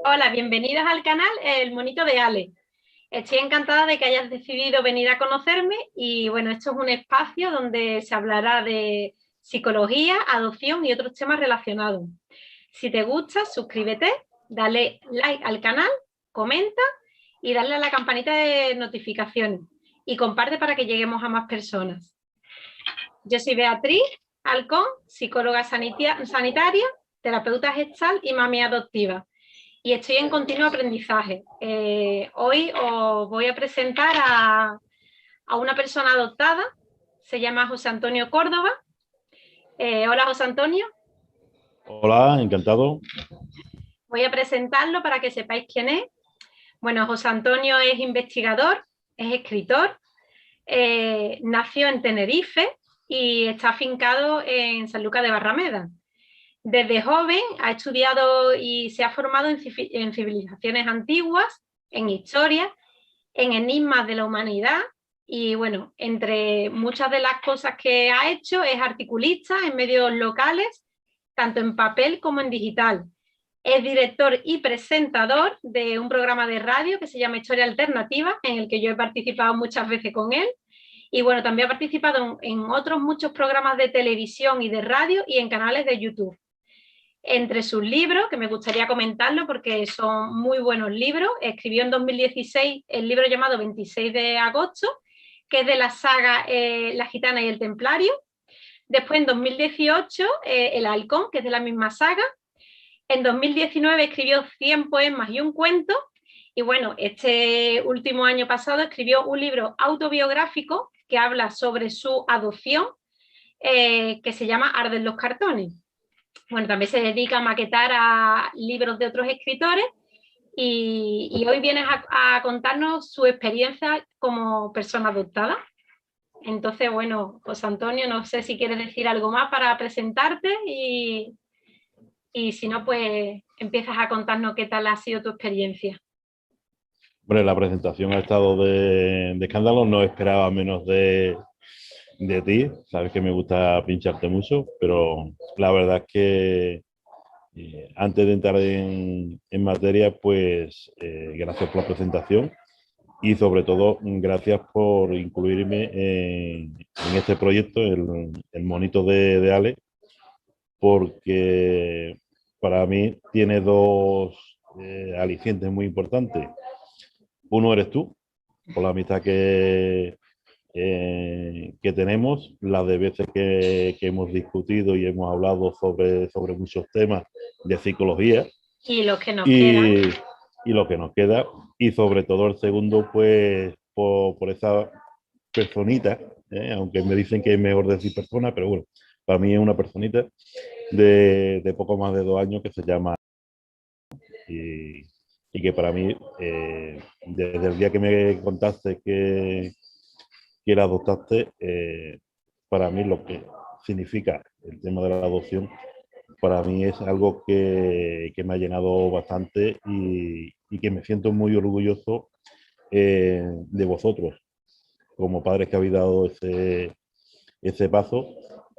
Hola, bienvenidos al canal El Monito de Ale. Estoy encantada de que hayas decidido venir a conocerme y bueno, esto es un espacio donde se hablará de psicología, adopción y otros temas relacionados. Si te gusta, suscríbete, dale like al canal, comenta y dale a la campanita de notificaciones y comparte para que lleguemos a más personas. Yo soy Beatriz Alcón, psicóloga sanitaria, terapeuta gestal y mami adoptiva. Y estoy en continuo aprendizaje. Hoy os voy a presentar a una persona adoptada, se llama José Antonio Córdoba. Hola, José Antonio. Hola, encantado. Voy a presentarlo para que sepáis quién es. Bueno, José Antonio es investigador, es escritor, nació en Tenerife y está afincado en San Lucas de Barrameda. Desde joven ha estudiado y se ha formado en civilizaciones antiguas, en historia, en enigmas de la humanidad y bueno, entre muchas de las cosas que ha hecho es articulista en medios locales, tanto en papel como en digital. Es director y presentador de un programa de radio que se llama Historia Alternativa, en el que yo he participado muchas veces con él. Y bueno, también ha participado en otros muchos programas de televisión y de radio y en canales de YouTube. Entre sus libros, que me gustaría comentarlo porque son muy buenos libros, escribió en 2016 el libro llamado 26 de agosto, que es de la saga La Gitana y el Templario. Después, en 2018, El Halcón, que es de la misma saga. En 2019 escribió 100 poemas y un cuento. Y bueno, este último año pasado escribió un libro autobiográfico que habla sobre su adopción, que se llama Arden los cartones. Bueno, también se dedica a maquetar a libros de otros escritores y hoy vienes a contarnos su experiencia como persona adoptada. Entonces, bueno, José Antonio, no sé si quieres decir algo más para presentarte y si no, pues empiezas a contarnos qué tal ha sido tu experiencia. Bueno, la presentación ha estado de escándalo, no esperaba menos de ti, sabes que me gusta pincharte mucho, pero la verdad es que antes de entrar en materia, pues gracias por la presentación y sobre todo gracias por incluirme en este proyecto, el Monito de Ale, porque para mí tiene dos alicientes muy importantes. Uno eres tú, por la amistad que tenemos, las de veces que hemos discutido y hemos hablado sobre muchos temas de psicología Y los que nos quedan. y, y lo que nos queda. Y sobre todo el segundo, pues por esa personita, aunque me dicen que es mejor decir persona, pero bueno, para mí es una personita de poco más de 2 años que se llama y, y que para mí, desde el día que me contaste que la adoptaste, para mí lo que significa el tema de la adopción, para mí es algo que me ha llenado bastante y que me siento muy orgulloso de vosotros, como padres que habéis dado ese paso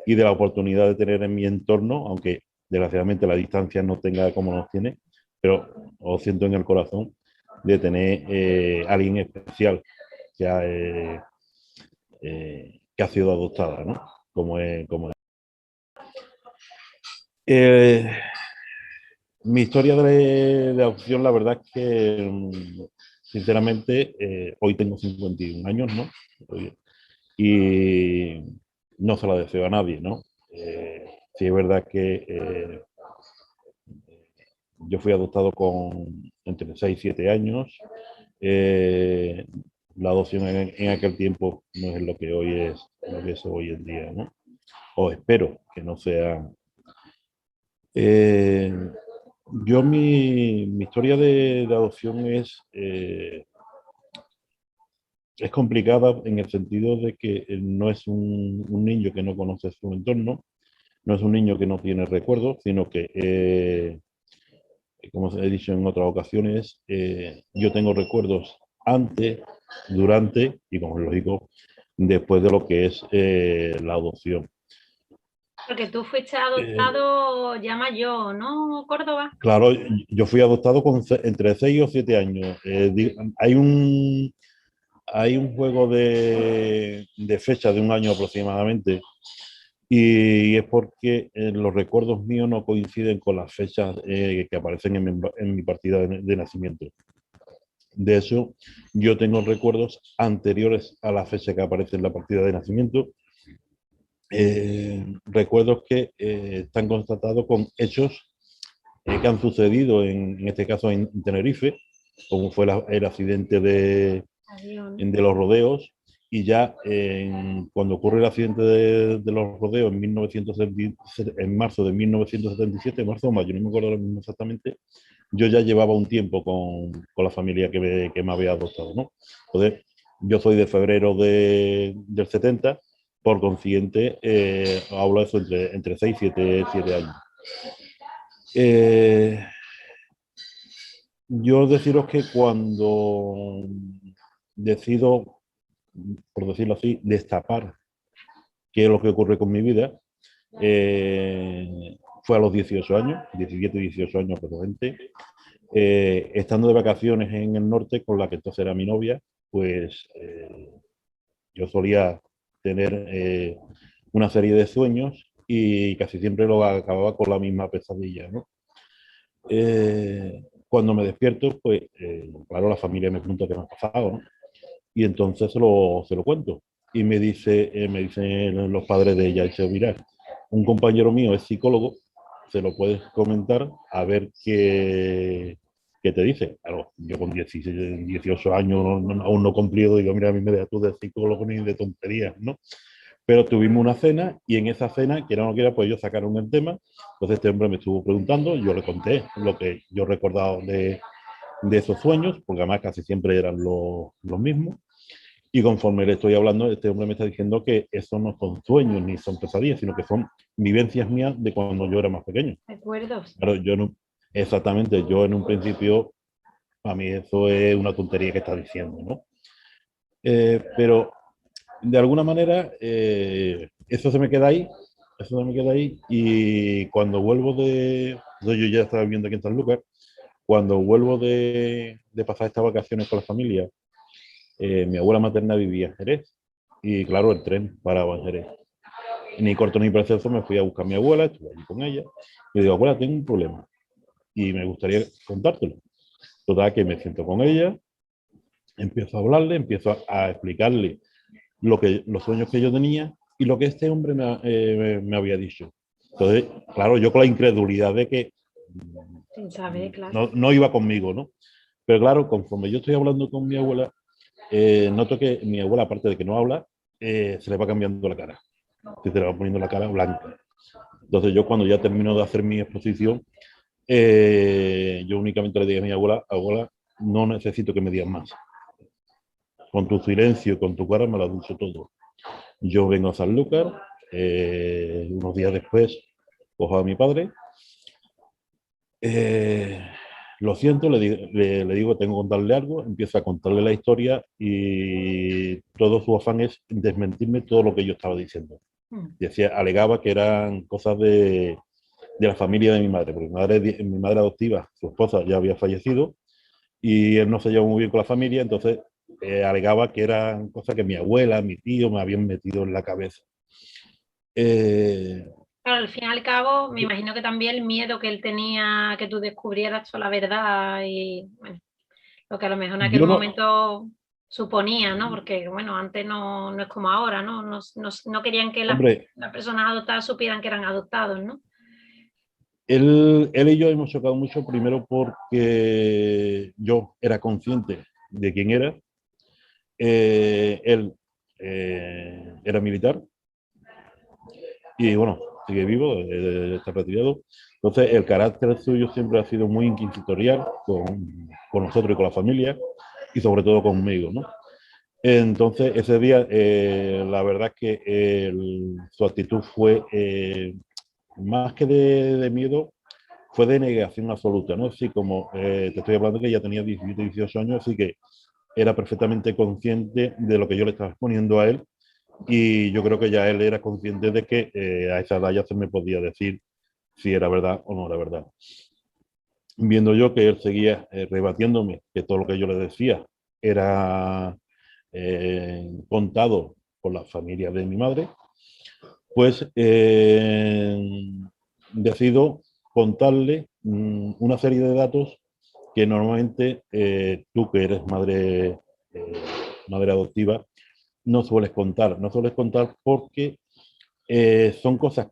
y de la oportunidad de tener en mi entorno, aunque desgraciadamente la distancia no tenga como nos tiene, pero os siento en el corazón de tener alguien especial que que ha sido adoptada, ¿no? Como es. Eh, Mi historia de adopción, la verdad es que, sinceramente, hoy tengo 51 años, ¿no? Y no se la deseo a nadie, ¿no? Sí es verdad que yo fui adoptado con entre 6 y 7 años. Eh, la adopción en aquel tiempo no es lo que es hoy en día, ¿no? O espero que no sea. Eh, mi historia de adopción es complicada en el sentido de que no es un niño que no conoce su entorno, no es un niño que no tiene recuerdos, sino que, como he dicho en otras ocasiones, yo tengo recuerdos antes, durante y, como es lógico, después de lo que es la adopción. Porque tú fuiste Eh, adoptado ya mayor, ¿no, Córdoba? claro, yo fui adoptado con entre 6 o 7 años. Hay un juego de fecha de un año aproximadamente y es porque los recuerdos míos no coinciden con las fechas que aparecen en mi partida de nacimiento. De eso, yo tengo recuerdos anteriores a la fecha que aparece en la partida de nacimiento, recuerdos que están constatados con hechos que han sucedido, en este caso en Tenerife, como fue el accidente Adiós, ¿no? de los rodeos, y ya cuando ocurre el accidente de los rodeos en, 1970, en marzo de 1977, marzo o mayo, no me acuerdo lo mismo exactamente, yo ya llevaba un tiempo con la familia que me había adoptado, ¿no? Entonces, yo soy de febrero del 70, por consiguiente, hablo eso entre 6 y 7 años. Eh, yo deciros que cuando decido, por decirlo así, destapar qué es lo que ocurre con mi vida, fue a los 18 años, 17, 18 años aproximadamente, estando de vacaciones en el norte con la que entonces era mi novia, pues yo solía tener una serie de sueños y casi siempre lo acababa con la misma pesadilla, ¿no? Cuando me despierto, pues claro, la familia me pregunta qué me ha pasado, ¿no? Y entonces se lo cuento. Y me dicen los padres de ella, dice, mira, un compañero mío es psicólogo, se lo puedes comentar a ver qué te dice. Claro, yo con 16, 18 años, aún no cumplido, digo, mira, a mí me dejas tú de psicólogo ni de tonterías, ¿no? Pero tuvimos una cena y en esa cena, quiera o no quiera, pues ellos sacaron el tema. Entonces este hombre me estuvo preguntando, yo le conté lo que yo recordaba de esos sueños, porque además casi siempre eran los mismos. Y conforme le estoy hablando, este hombre me está diciendo que eso no son sueños ni son pesadillas, sino que son vivencias mías de cuando yo era más pequeño. Recuerdos. Claro, yo no, exactamente, yo en un principio, a mí eso es una tontería que está diciendo, ¿no? Pero de alguna manera, eso se me queda ahí, eso se me queda ahí, y cuando vuelvo yo ya estaba viviendo aquí en Sanlúcar, cuando vuelvo de pasar estas vacaciones con la familia, mi abuela materna vivía en Jerez, y claro, el tren paraba en Jerez. Ni corto ni precioso me fui a buscar a mi abuela, estuve allí con ella, y digo, abuela, tengo un problema, y me gustaría contártelo. Total, que me siento con ella, empiezo a hablarle, empiezo a explicarle los sueños que yo tenía y lo que este hombre me había dicho. Entonces, claro, yo con la incredulidad de que Sin saber, claro. no iba conmigo, ¿no? Pero claro, conforme yo estoy hablando con mi abuela, noto que mi abuela, aparte de que no habla, se le va cambiando la cara. Se le va poniendo la cara blanca. Entonces yo cuando ya termino de hacer mi exposición, yo únicamente le digo a mi abuela, abuela, no necesito que me digas más. Con tu silencio, con tu cara me lo has dicho todo. Yo vengo a Sanlúcar, unos días después cojo a mi padre, eh, lo siento, le digo que tengo que contarle algo, empiezo a contarle la historia y todo su afán es desmentirme todo lo que yo estaba diciendo. Mm. Decía, alegaba que eran cosas de la familia de mi madre, porque mi madre adoptiva, su esposa, ya había fallecido y él no se llevaba muy bien con la familia, entonces alegaba que eran cosas que mi abuela, mi tío me habían metido en la cabeza. Eh, Claro, al fin y al cabo, me imagino que también el miedo que él tenía que tú descubrieras toda la verdad y bueno, lo que a lo mejor en aquel yo no, momento suponía, ¿no? Porque bueno, antes no es como ahora, ¿no? No querían que hombre, las personas adoptadas supieran que eran adoptados, ¿no? él y yo hemos chocado mucho, primero porque yo era consciente de quién era. Él era militar y bueno, sigue vivo, está retirado. Entonces, el carácter suyo siempre ha sido muy inquisitorial con nosotros y con la familia y sobre todo conmigo, ¿no? Entonces, ese día, la verdad es que su actitud fue más que de miedo, fue de negación absoluta, ¿no? Así como te estoy hablando que ya tenía 17, 18 años, así que era perfectamente consciente de lo que yo le estaba exponiendo a él y yo creo que ya él era consciente de que a esa edad ya se me podía decir si era verdad o no era verdad. Viendo yo que él seguía rebatiéndome, que todo lo que yo le decía era contado por la familia de mi madre, pues decido contarle una serie de datos que normalmente tú que eres madre adoptiva no sueles contar. No sueles contar porque son cosas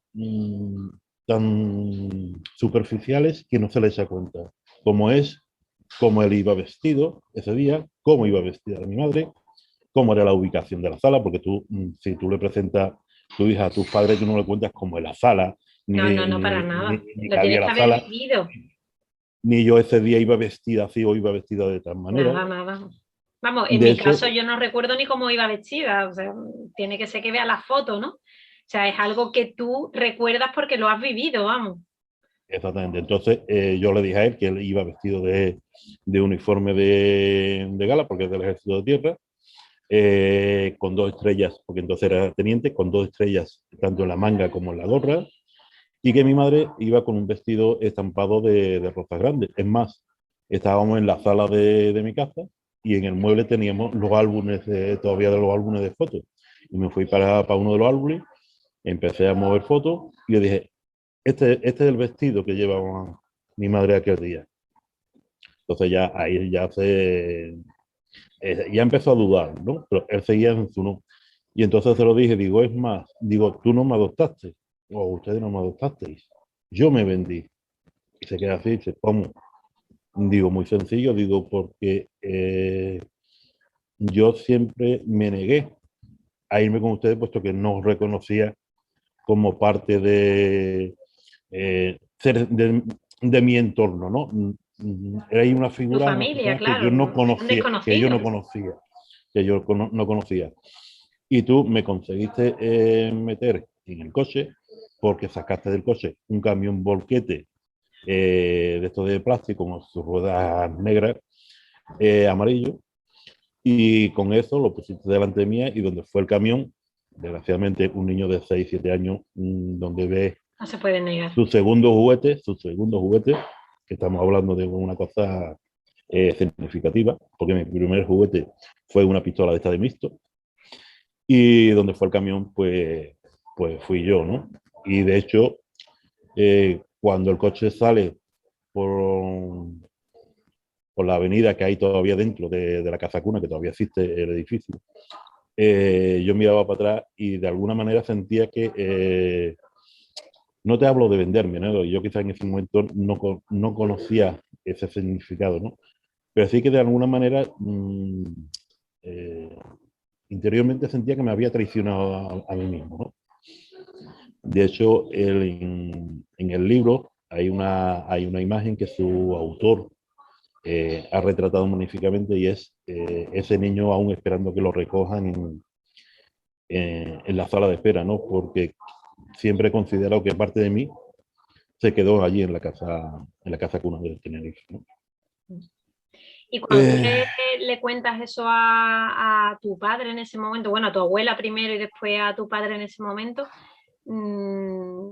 tan superficiales que no se les da cuenta, como es cómo él iba vestido ese día, cómo iba vestida mi madre, cómo era la ubicación de la sala, porque tú, si tú le presentas tu hija a tus padres, tú no le cuentas cómo es la sala, No, no, no, para nada. ni Lo que había tienes que la haber sala, vivido. ni yo ese día iba vestida así o iba vestida de tal manera. Nada, nada. Vamos, en De mi hecho, caso yo no recuerdo ni cómo iba vestida, o sea, tiene que ser que vea la foto, ¿no? O sea, es algo que tú recuerdas porque lo has vivido, vamos. exactamente. Entonces yo le dije a él que él iba vestido de uniforme de gala, porque es del Ejército de Tierra, con 2 estrellas, porque entonces era teniente, con 2 estrellas, tanto en la manga como en la gorra, y que mi madre iba con un vestido estampado de rosas grandes. Es más, estábamos en la sala de mi casa y en el mueble teníamos los álbumes, todavía de los álbumes de fotos. Y me fui para uno de los álbumes, empecé a mover fotos y le dije, este es el vestido que llevaba mi madre aquel día. Entonces ya ahí ya empezó a dudar, ¿no? Pero él seguía en su no. Y entonces se lo dije, digo, es más, digo, tú no me adoptaste, o ustedes no me adoptasteis, yo me vendí. Y se queda así, dice, ¿cómo? Digo, muy sencillo, digo, porque yo siempre me negué a irme con ustedes, puesto que no os reconocía como parte de mi entorno, ¿no? Era ahí una Tu figura, una familia, persona que claro, yo no un conocía, desconocido. que yo no conocía. Y tú me conseguiste meter en el coche porque sacaste del coche un camión volquete de estos de plástico con sus ruedas negras, amarillo, y con eso lo pusiste delante de mía y donde fue el camión, desgraciadamente un niño de 6 7 años, donde ve No se puede negar. su segundo juguete, que estamos hablando de una cosa significativa, porque mi primer juguete fue una pistola de esta de mixto, y donde fue el camión, pues fui yo, ¿no? Y de hecho, cuando el coche sale por, por la avenida que hay todavía dentro de la Casa Cuna, que todavía existe el edificio, yo miraba para atrás y de alguna manera sentía que, no te hablo de venderme, ¿no? Yo quizás en ese momento no conocía ese significado, ¿no? Pero sí que de alguna manera eh, interiormente sentía que me había traicionado a mí mismo, ¿no? De hecho, en el libro hay una imagen que su autor ha retratado magníficamente y es ese niño aún esperando que lo recojan en la sala de espera, ¿no? Porque siempre he considerado que parte de mí se quedó allí en la casa cuna de Tenerife, ¿no? Y cuando tú Eh, le cuentas eso a tu padre en ese momento, bueno, a tu abuela primero y después a tu padre en ese momento, mmm,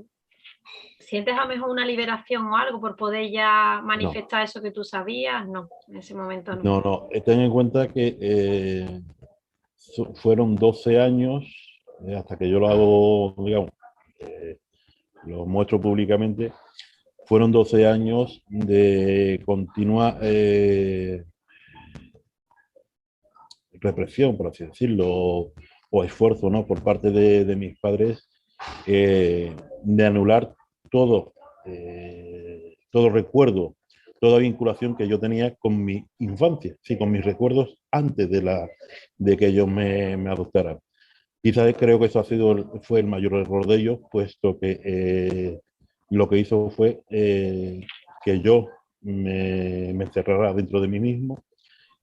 ¿sientes a lo mejor una liberación o algo por poder ya no, manifestar eso que tú sabías? No, en ese momento no. no, ten en cuenta que fueron 12 años hasta que yo lo hago, digamos, eh, lo muestro públicamente, fueron 12 años de continua represión, por así decirlo, o esfuerzo, ¿no? Por parte de mis padres de anular todo, todo recuerdo, toda vinculación que yo tenía con mi infancia, sí, con mis recuerdos antes de que ellos me adoptaran. Quizás creo que eso fue el mayor error de ellos, puesto que lo que hizo fue que yo me encerrara dentro de mí mismo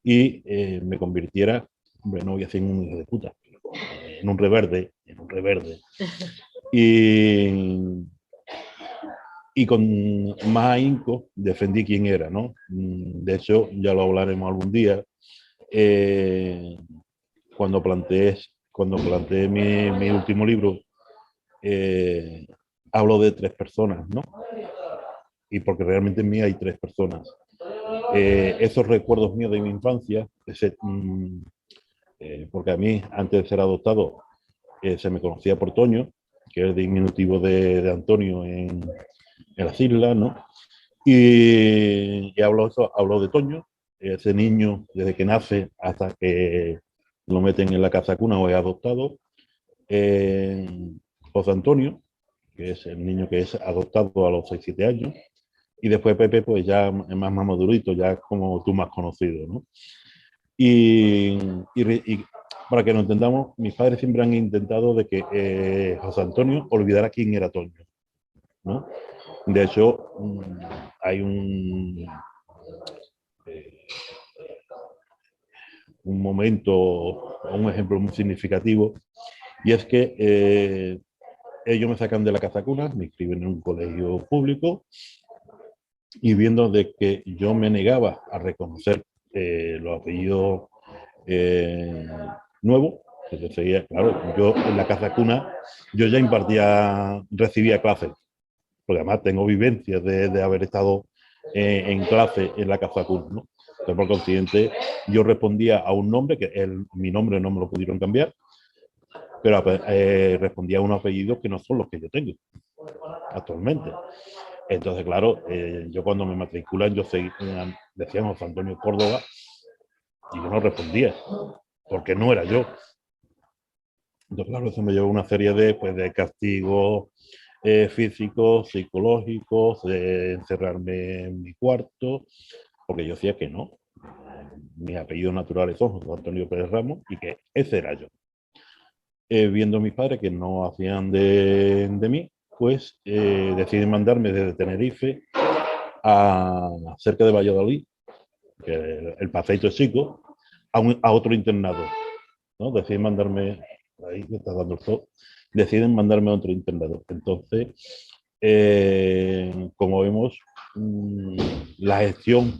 y me convirtiera, bueno, no voy a decir en un hijo de puta, en un reverde. Y, y con más ahínco defendí quién era, ¿no? De hecho, ya lo hablaremos algún día, cuando planteé cuando planteé mi último libro, hablo de 3 personas, ¿no? Y porque realmente en mí hay 3 personas. Esos recuerdos míos de mi infancia, porque a mí, antes de ser adoptado, se me conocía por Toño, que es el diminutivo de Antonio en las islas, ¿no? Y hablo de Toño, ese niño desde que nace hasta que lo meten en la casa cuna o es adoptado. José Antonio, que es el niño que es adoptado a los 6 7 años. Y después Pepe, pues ya es más madurito, ya es como tú más conocido, ¿no? Y, y para que nos entendamos, mis padres siempre han intentado de que José Antonio olvidara quién era Toño, ¿no? De hecho, hay eh, un momento o un ejemplo muy significativo, y es que ellos me sacan de la casa cuna, me inscriben en un colegio público, y viendo de que yo me negaba a reconocer los apellidos eh, nuevos, que seguía, claro, yo en la casa cuna, yo ya recibía clases, porque además tengo vivencias de haber estado en clase en la casa cuna, ¿no? Entonces, por consiguiente, yo respondía a un nombre, que mi nombre no me lo pudieron cambiar, pero respondía a unos apellidos que no son los que yo tengo actualmente. Entonces, claro, yo cuando me matriculan, decían José Antonio Córdoba, y yo no respondía, porque no era yo. Entonces, claro, eso me llevó a una serie de castigos físicos, psicológicos, de encerrarme en mi cuarto, porque yo decía que no. Mis apellidos naturales son José Antonio Pérez Ramos y que ese era yo. Viendo a mis padres que no hacían de mí, pues deciden mandarme desde Tenerife a cerca de Valladolid, que el Paseito es chico, a otro internado, ¿no? Deciden mandarme, ahí me está dando el sol, deciden mandarme a otro internado. Entonces, como vemos, la gestión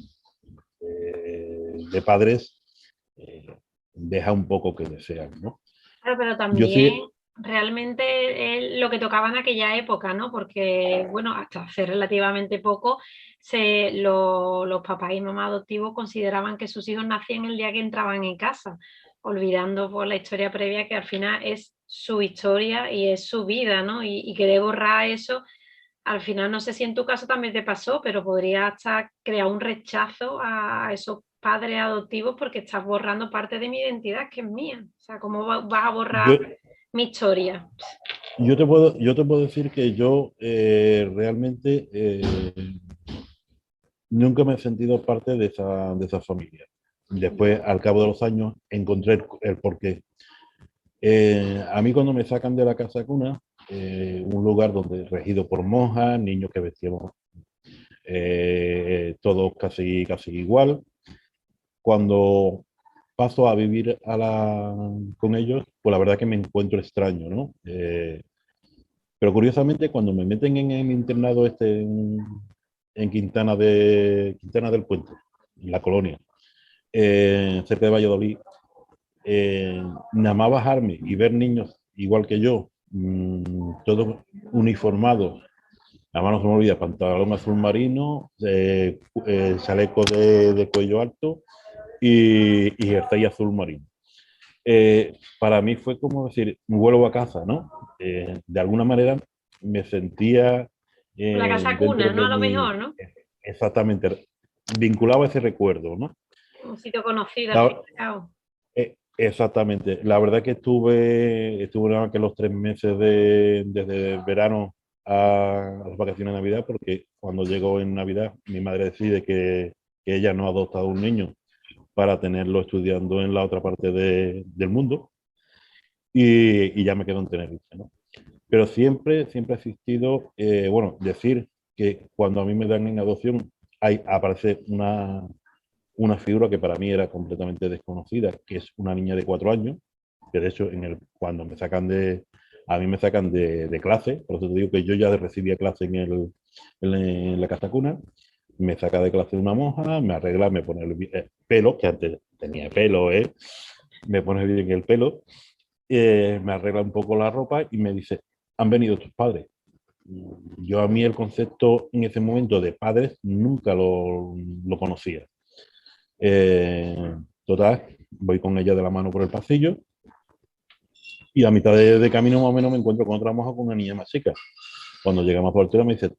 de padres deja un poco que desear, ¿no? Claro, pero Yo también sí, realmente es lo que tocaba en aquella época, ¿no? Porque, bueno, hasta hace relativamente poco, los papás y mamás adoptivos consideraban que sus hijos nacían el día que entraban en casa, olvidando por la historia previa que al final es su historia y es su vida, ¿no? Y querer borrar eso, al final no sé si en tu caso también te pasó, pero podría hasta crear un rechazo a esos padres adoptivos porque estás borrando parte de mi identidad que es mía. O sea, ¿cómo vas a yo, borrar mi historia? yo te puedo decir que yo realmente nunca me he sentido parte de esa familia. Después, al cabo de los años, encontré el porqué. A mí cuando me sacan de la casa cuna, un lugar donde regido por monjas, niños que vestíamos todos casi igual, cuando paso a vivir con ellos, pues la verdad que me encuentro extraño, ¿no? Pero curiosamente, cuando me meten en el internado en Quintana del Puente, en la colonia, cerca de Valladolid, nada más bajarme y ver niños igual que yo, todos uniformados, la mano se me olvida, pantalón azul marino, chaleco de cuello alto y jersey azul marino. Para mí fue como decir, vuelvo a casa, ¿no? De alguna manera me sentía La casa dentro cuna, ¿no? de A lo mi, mejor, ¿no? exactamente, vinculado a ese recuerdo, ¿no? Un sitio conocido al fin La- y al cabo. exactamente, la verdad que estuve nada más que los 3 meses desde verano a las vacaciones de Navidad, porque cuando llegó en Navidad, mi madre decide que ella no ha adoptado un niño para tenerlo estudiando en la otra parte del mundo y ya me quedo en Tenerife, ¿no? Pero siempre ha existido, bueno, decir que cuando a mí me dan en adopción, aparece una figura que para mí era completamente desconocida, que es una niña de 4 años, que de hecho cuando a mí me sacan de clase, por eso te digo que yo ya recibía clase en la casa cuna, me saca de clase una monja, me arregla, me pone el pelo, que antes tenía pelo, me pone bien el pelo, me arregla un poco la ropa y me dice, han venido tus padres. Yo a mí el concepto en ese momento de padres nunca lo conocía. Total, voy con ella de la mano por el pasillo y a mitad de camino más o menos me encuentro con otra mujer con una niña más chica. Cuando llegamos por el tiro me dice,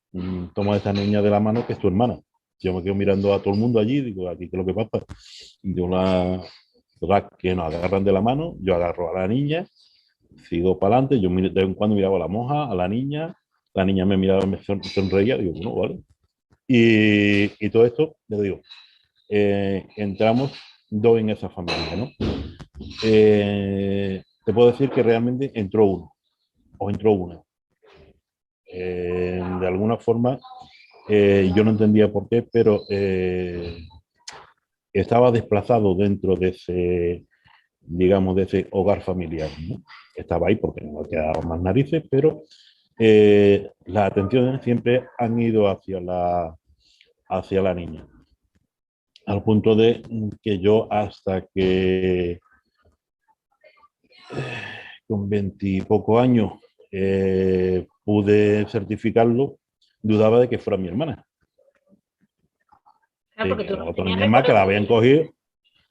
toma a esta niña de la mano que es tu hermana. Yo me quedo mirando a todo el mundo allí y digo, aquí qué es lo que pasa. Y yo total, que nos agarran de la mano, yo agarro a la niña, sigo para adelante, yo de vez en cuando miraba a la monja, a la niña me miraba, me sonreía, digo, bueno, vale. Y todo esto, les digo, entramos dos en esa familia, ¿no? Te puedo decir que realmente entró uno, o entró una. De alguna forma, yo no entendía por qué, pero estaba desplazado dentro de ese, digamos, de ese hogar familiar, ¿no? Estaba ahí porque no quedaba más narices, pero las atenciones siempre han ido hacia la niña. Al punto de que yo hasta que con 20 y poco años pude certificarlo, dudaba de que fuera mi hermana. Claro, porque Que tú la no otra tenías niña más que recuerdo la de habían ella. cogido,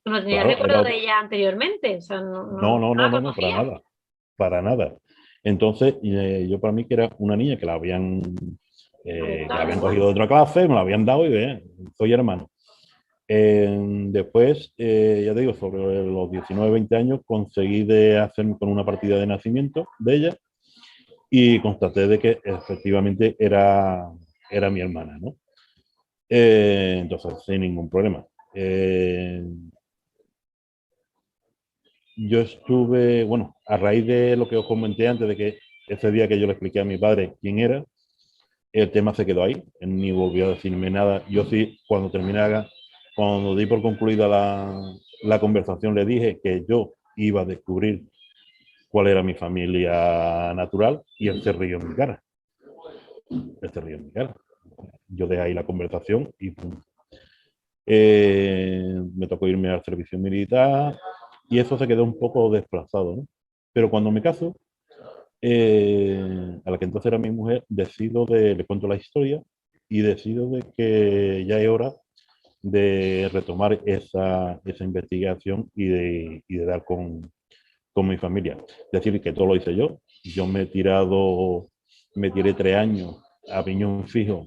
Tú no tenías claro, recuerdo de ella anteriormente, o sea, no, no la no, para conocías. nada, para nada. Entonces, yo para mí que era una niña que la Adoptada, habían igual. cogido de otra clase, me la habían dado y soy hermano. Después, ya te digo, sobre los 19, 20 años, conseguí de hacerme con una partida de nacimiento de ella y constaté de que efectivamente era mi hermana, ¿no? Entonces, sin ningún problema. Yo estuve, bueno, a raíz de lo que os comenté antes, de que ese día que yo le expliqué a mi padre quién era, el tema se quedó ahí, él ni volvió a decirme nada. Yo sí, cuando di por concluida la conversación, le dije que yo iba a descubrir cuál era mi familia natural y él se rió en mi cara. Él se rió en mi cara. Yo dejé ahí la conversación y pum. Me tocó irme al servicio militar y eso se quedó un poco desplazado, ¿no? Pero cuando me caso, a la que entonces era mi mujer, le cuento la historia y decido de que ya es hora de retomar esa investigación y de dar con mi familia. Es decir, que todo lo hice yo. Yo me tiré 3 años a piñón fijo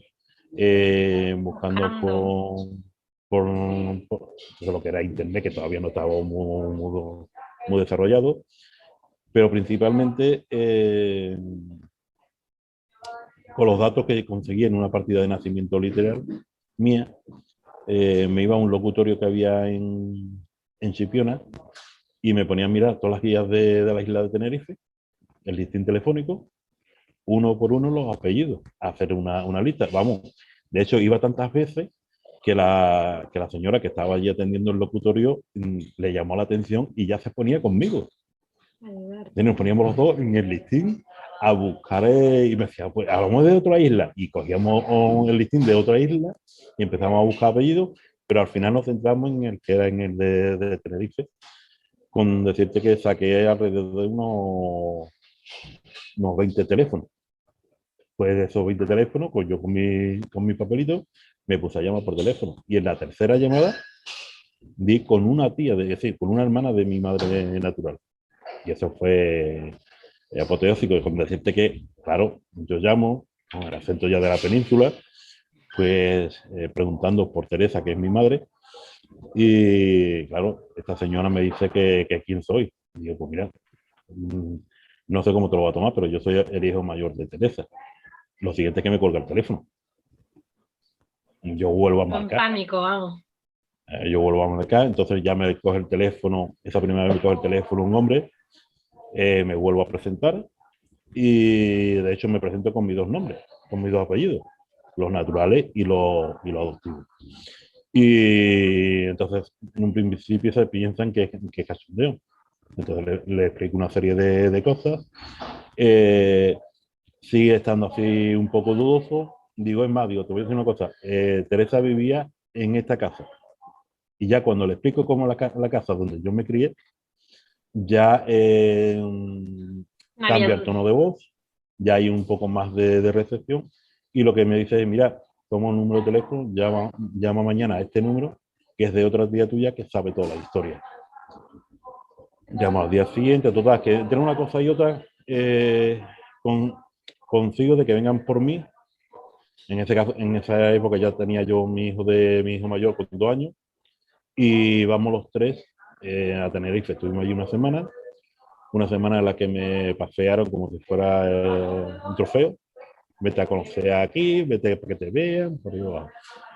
buscando Buscando. por, por lo que era Internet, que todavía no estaba muy desarrollado, pero principalmente con los datos que conseguí en una partida de nacimiento literal mía, me iba a un locutorio que había en Chipiona y me ponía a mirar todas las guías de la isla de Tenerife, el listín telefónico, uno por uno los apellidos, a hacer una lista. Vamos, de hecho iba tantas veces que la señora que estaba allí atendiendo el locutorio le llamó la atención y ya se ponía conmigo. Y nos poníamos los dos en el listín a buscar y me decía, pues hablamos de otra isla y cogíamos el listín de otra isla y empezamos a buscar apellidos, pero al final nos centramos en el que era en el de Tenerife, con decirte que saqué alrededor de unos 20 teléfonos. Pues de esos 20 teléfonos, pues yo con mi papelito me puse a llamar por teléfono. Y en la tercera llamada di con una tía, es decir, con una hermana de mi madre natural. Y eso fue apoteósico, con decirte que, claro, yo llamo con el acento ya de la península, pues preguntando por Teresa, que es mi madre, y claro, esta señora me dice que quién soy. Y digo, pues mira, mm, no sé cómo te lo va a tomar, pero yo soy el hijo mayor de Teresa. Lo siguiente es que me cuelga el teléfono. Yo vuelvo a En marcar. pánico, vamos. Yo vuelvo a marcar, entonces ya me coge el teléfono, esa primera vez me coge el teléfono un hombre, me vuelvo a presentar y de hecho me presento con mis dos nombres, con mis dos apellidos, los naturales y los adoptivos. Y entonces en un principio se piensan que es cachondeo. Entonces le explico una serie de cosas. Eh, Sigue estando así un poco dudoso. Digo, es más, digo, te voy a decir una cosa. Teresa vivía en esta casa. Y ya cuando le explico cómo la casa donde yo me crié, ya No había cambia el duda. tono de voz, ya hay un poco más de recepción y lo que me dice es, mira, toma un número de teléfono, llama mañana a este número, que es de otra tía tuya que sabe toda la historia. Llamo al día siguiente, total, que entre una cosa y otra con, consigo de que vengan por mí. En ese caso, en esa época ya tenía yo mi hijo mayor con 2 años y vamos los tres a Tenerife. Estuvimos allí una semana en la que me pasearon como si fuera un trofeo. Vete a conocer aquí, vete para que te vean, por ahí abajo.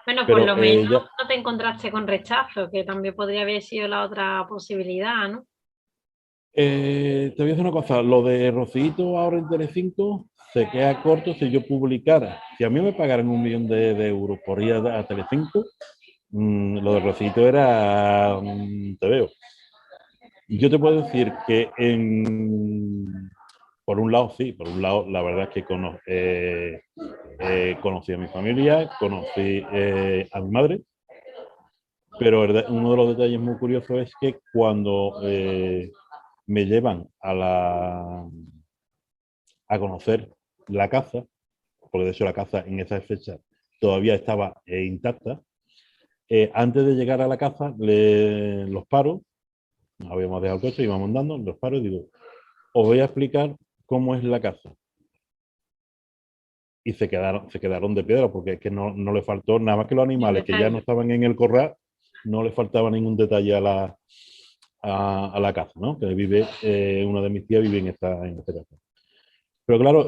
Bueno, por Pero lo menos ya, no te encontraste con rechazo, que también podría haber sido la otra posibilidad, ¿no? te voy a decir una cosa, lo de Rocito ahora en Telecinco se queda corto si yo publicara. Si a mí me pagaran 1 millón de euros por ir a Telecinco, lo de Rocito era te veo. Yo te puedo decir que por un lado sí, por un lado la verdad es que conocí a mi familia, conocí a mi madre, pero uno de los detalles muy curiosos es que cuando me llevan a conocer la casa, porque de hecho la casa en esa fecha todavía estaba intacta, antes de llegar a la casa los paro, habíamos dejado el coche, íbamos andando, los paro y digo, os voy a explicar cómo es la casa. Y se quedaron de piedra porque es que no le faltó nada más que los El animales que ya no detalle. estaban en el corral, no le faltaba ningún detalle a la casa, ¿no? Que vive, una de mis tías vive en esta casa. Pero claro,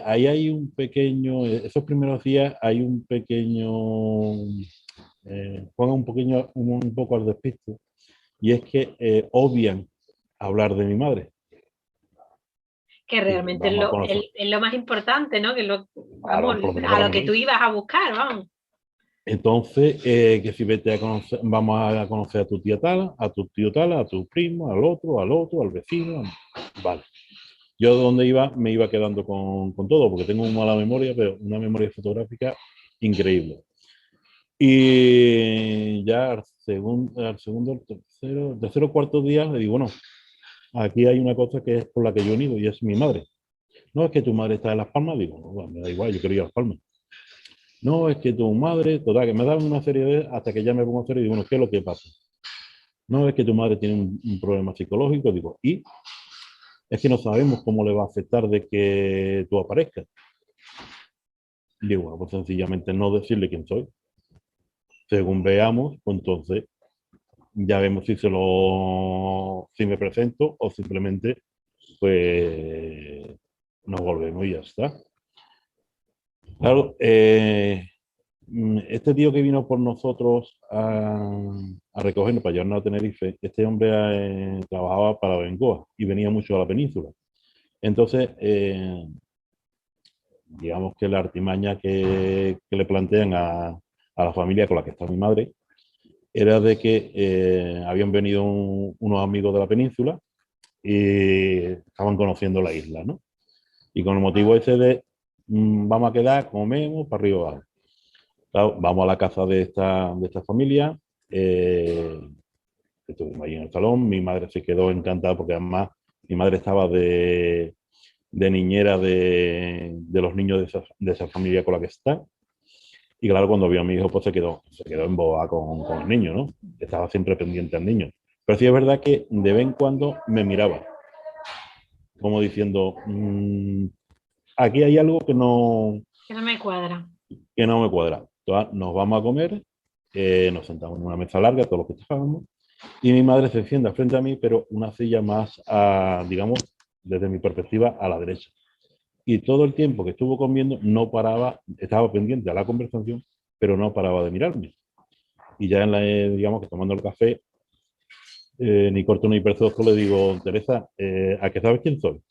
ahí hay un pequeño, esos primeros días hay un pequeño, juega un poco al despiste, y es que obvian hablar de mi madre. Que Digo, realmente es vamos a conocer, es lo más importante, ¿no? Que vamos, ahora por lo menos a para lo que tú mí. ibas a buscar, vamos. Entonces, que si vete a conocer, vamos a conocer a tu tía tal, a tu tío tal, a tu primo, al otro, al vecino. Vale. Yo de donde iba, me iba quedando con todo, porque tengo una mala memoria, pero una memoria fotográfica increíble. Y ya al tercero o cuarto día le digo, bueno, aquí hay una cosa que es por la que yo he unido y es mi madre. No es que tu madre está en Las Palmas, digo, no, bueno, me da igual, yo quería ir a Las Palmas. No, es que tu madre, total, que me daban una serie de hasta que ya me pongo a hacer y digo, bueno, ¿qué es lo que pasa? No, es que tu madre tiene un problema psicológico, digo, y es que no sabemos cómo le va a afectar de que tú aparezcas. Digo, bueno, pues sencillamente no decirle quién soy. Según veamos, pues entonces ya vemos si me presento o simplemente pues nos volvemos y ya está. Claro, este tío que vino por nosotros a recogernos para llevarnos a Tenerife, este hombre trabajaba para Bengoa y venía mucho a la península. Entonces, digamos que la artimaña que le plantean a la familia con la que está mi madre era de que habían venido unos amigos de la península y estaban conociendo la isla, ¿no? Y con el motivo ese de vamos a quedar, comemos, para arriba abajo. Claro, vamos a la casa de esta familia, eh, estuvimos ahí en el salón, mi madre se quedó encantada porque además mi madre estaba de niñera de los niños de esa familia con la que está. Y claro, cuando vio a mi hijo, pues se quedó embobada con el niño, ¿no? Estaba siempre pendiente al niño. Pero sí es verdad que de vez en cuando me miraba, como diciendo, aquí hay algo Que no me cuadra. que no me cuadra. Entonces, nos vamos a comer, nos sentamos en una mesa larga, todos los que estábamos, y mi madre se sienta frente a mí, pero una silla más, digamos, desde mi perspectiva, a la derecha. Y todo el tiempo que estuvo comiendo no paraba, estaba pendiente a la conversación, pero no paraba de mirarme. Y ya digamos que tomando el café, ni corto ni perezoso, le digo, Teresa, ¿a qué sabes quién soy?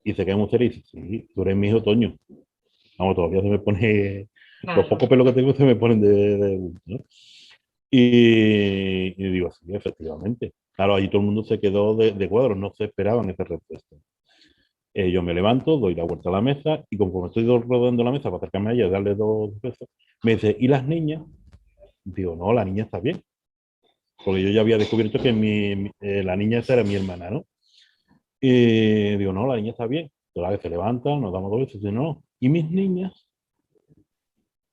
Y se queda muy serio y dice, sí, tú eres mi hijo Toño. Vamos, todavía se me pone, los Claro. pocos pelos que tengo se me ponen ¿no? Y digo, sí, efectivamente. Claro, ahí todo el mundo se quedó de cuadros, no se esperaban esa respuesta. Yo me levanto, doy la vuelta a la mesa y como estoy rodando la mesa para acercarme a ella y darle 2 besos, me dice, ¿y las niñas? Digo, no, la niña está bien. porque yo ya había descubierto que la niña esa era mi hermana, ¿no? Y digo, no, la niña está bien. Toda vez se levanta, nos damos dos besos, y dice, no. ¿Y mis niñas?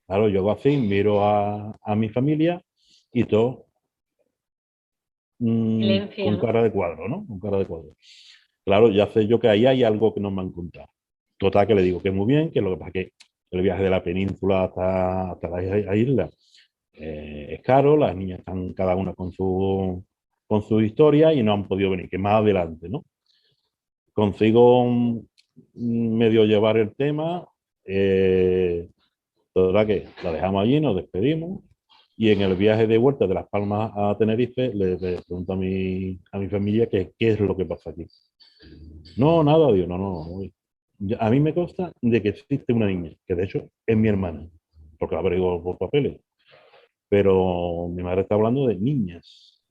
Claro, yo hago así, miro a mi familia y todo Silencio, con ¿no? cara de cuadro, ¿no? Con cara de cuadro. Claro, ya sé yo que ahí hay algo que no me han contado. Total, que le digo que muy bien, que lo que pasa es que el viaje de la península hasta la isla es caro, las niñas están cada una con su historia y no han podido venir, que más adelante, ¿no? Consigo medio llevar el tema, total que la dejamos allí, nos despedimos y en el viaje de vuelta de Las Palmas a Tenerife le pregunto a mi familia qué es lo que pasa aquí. No, nada, digo, no, no. A mí me consta de que existe una niña, que de hecho es mi hermana, porque la averiguo por papeles, pero mi madre está hablando de niñas.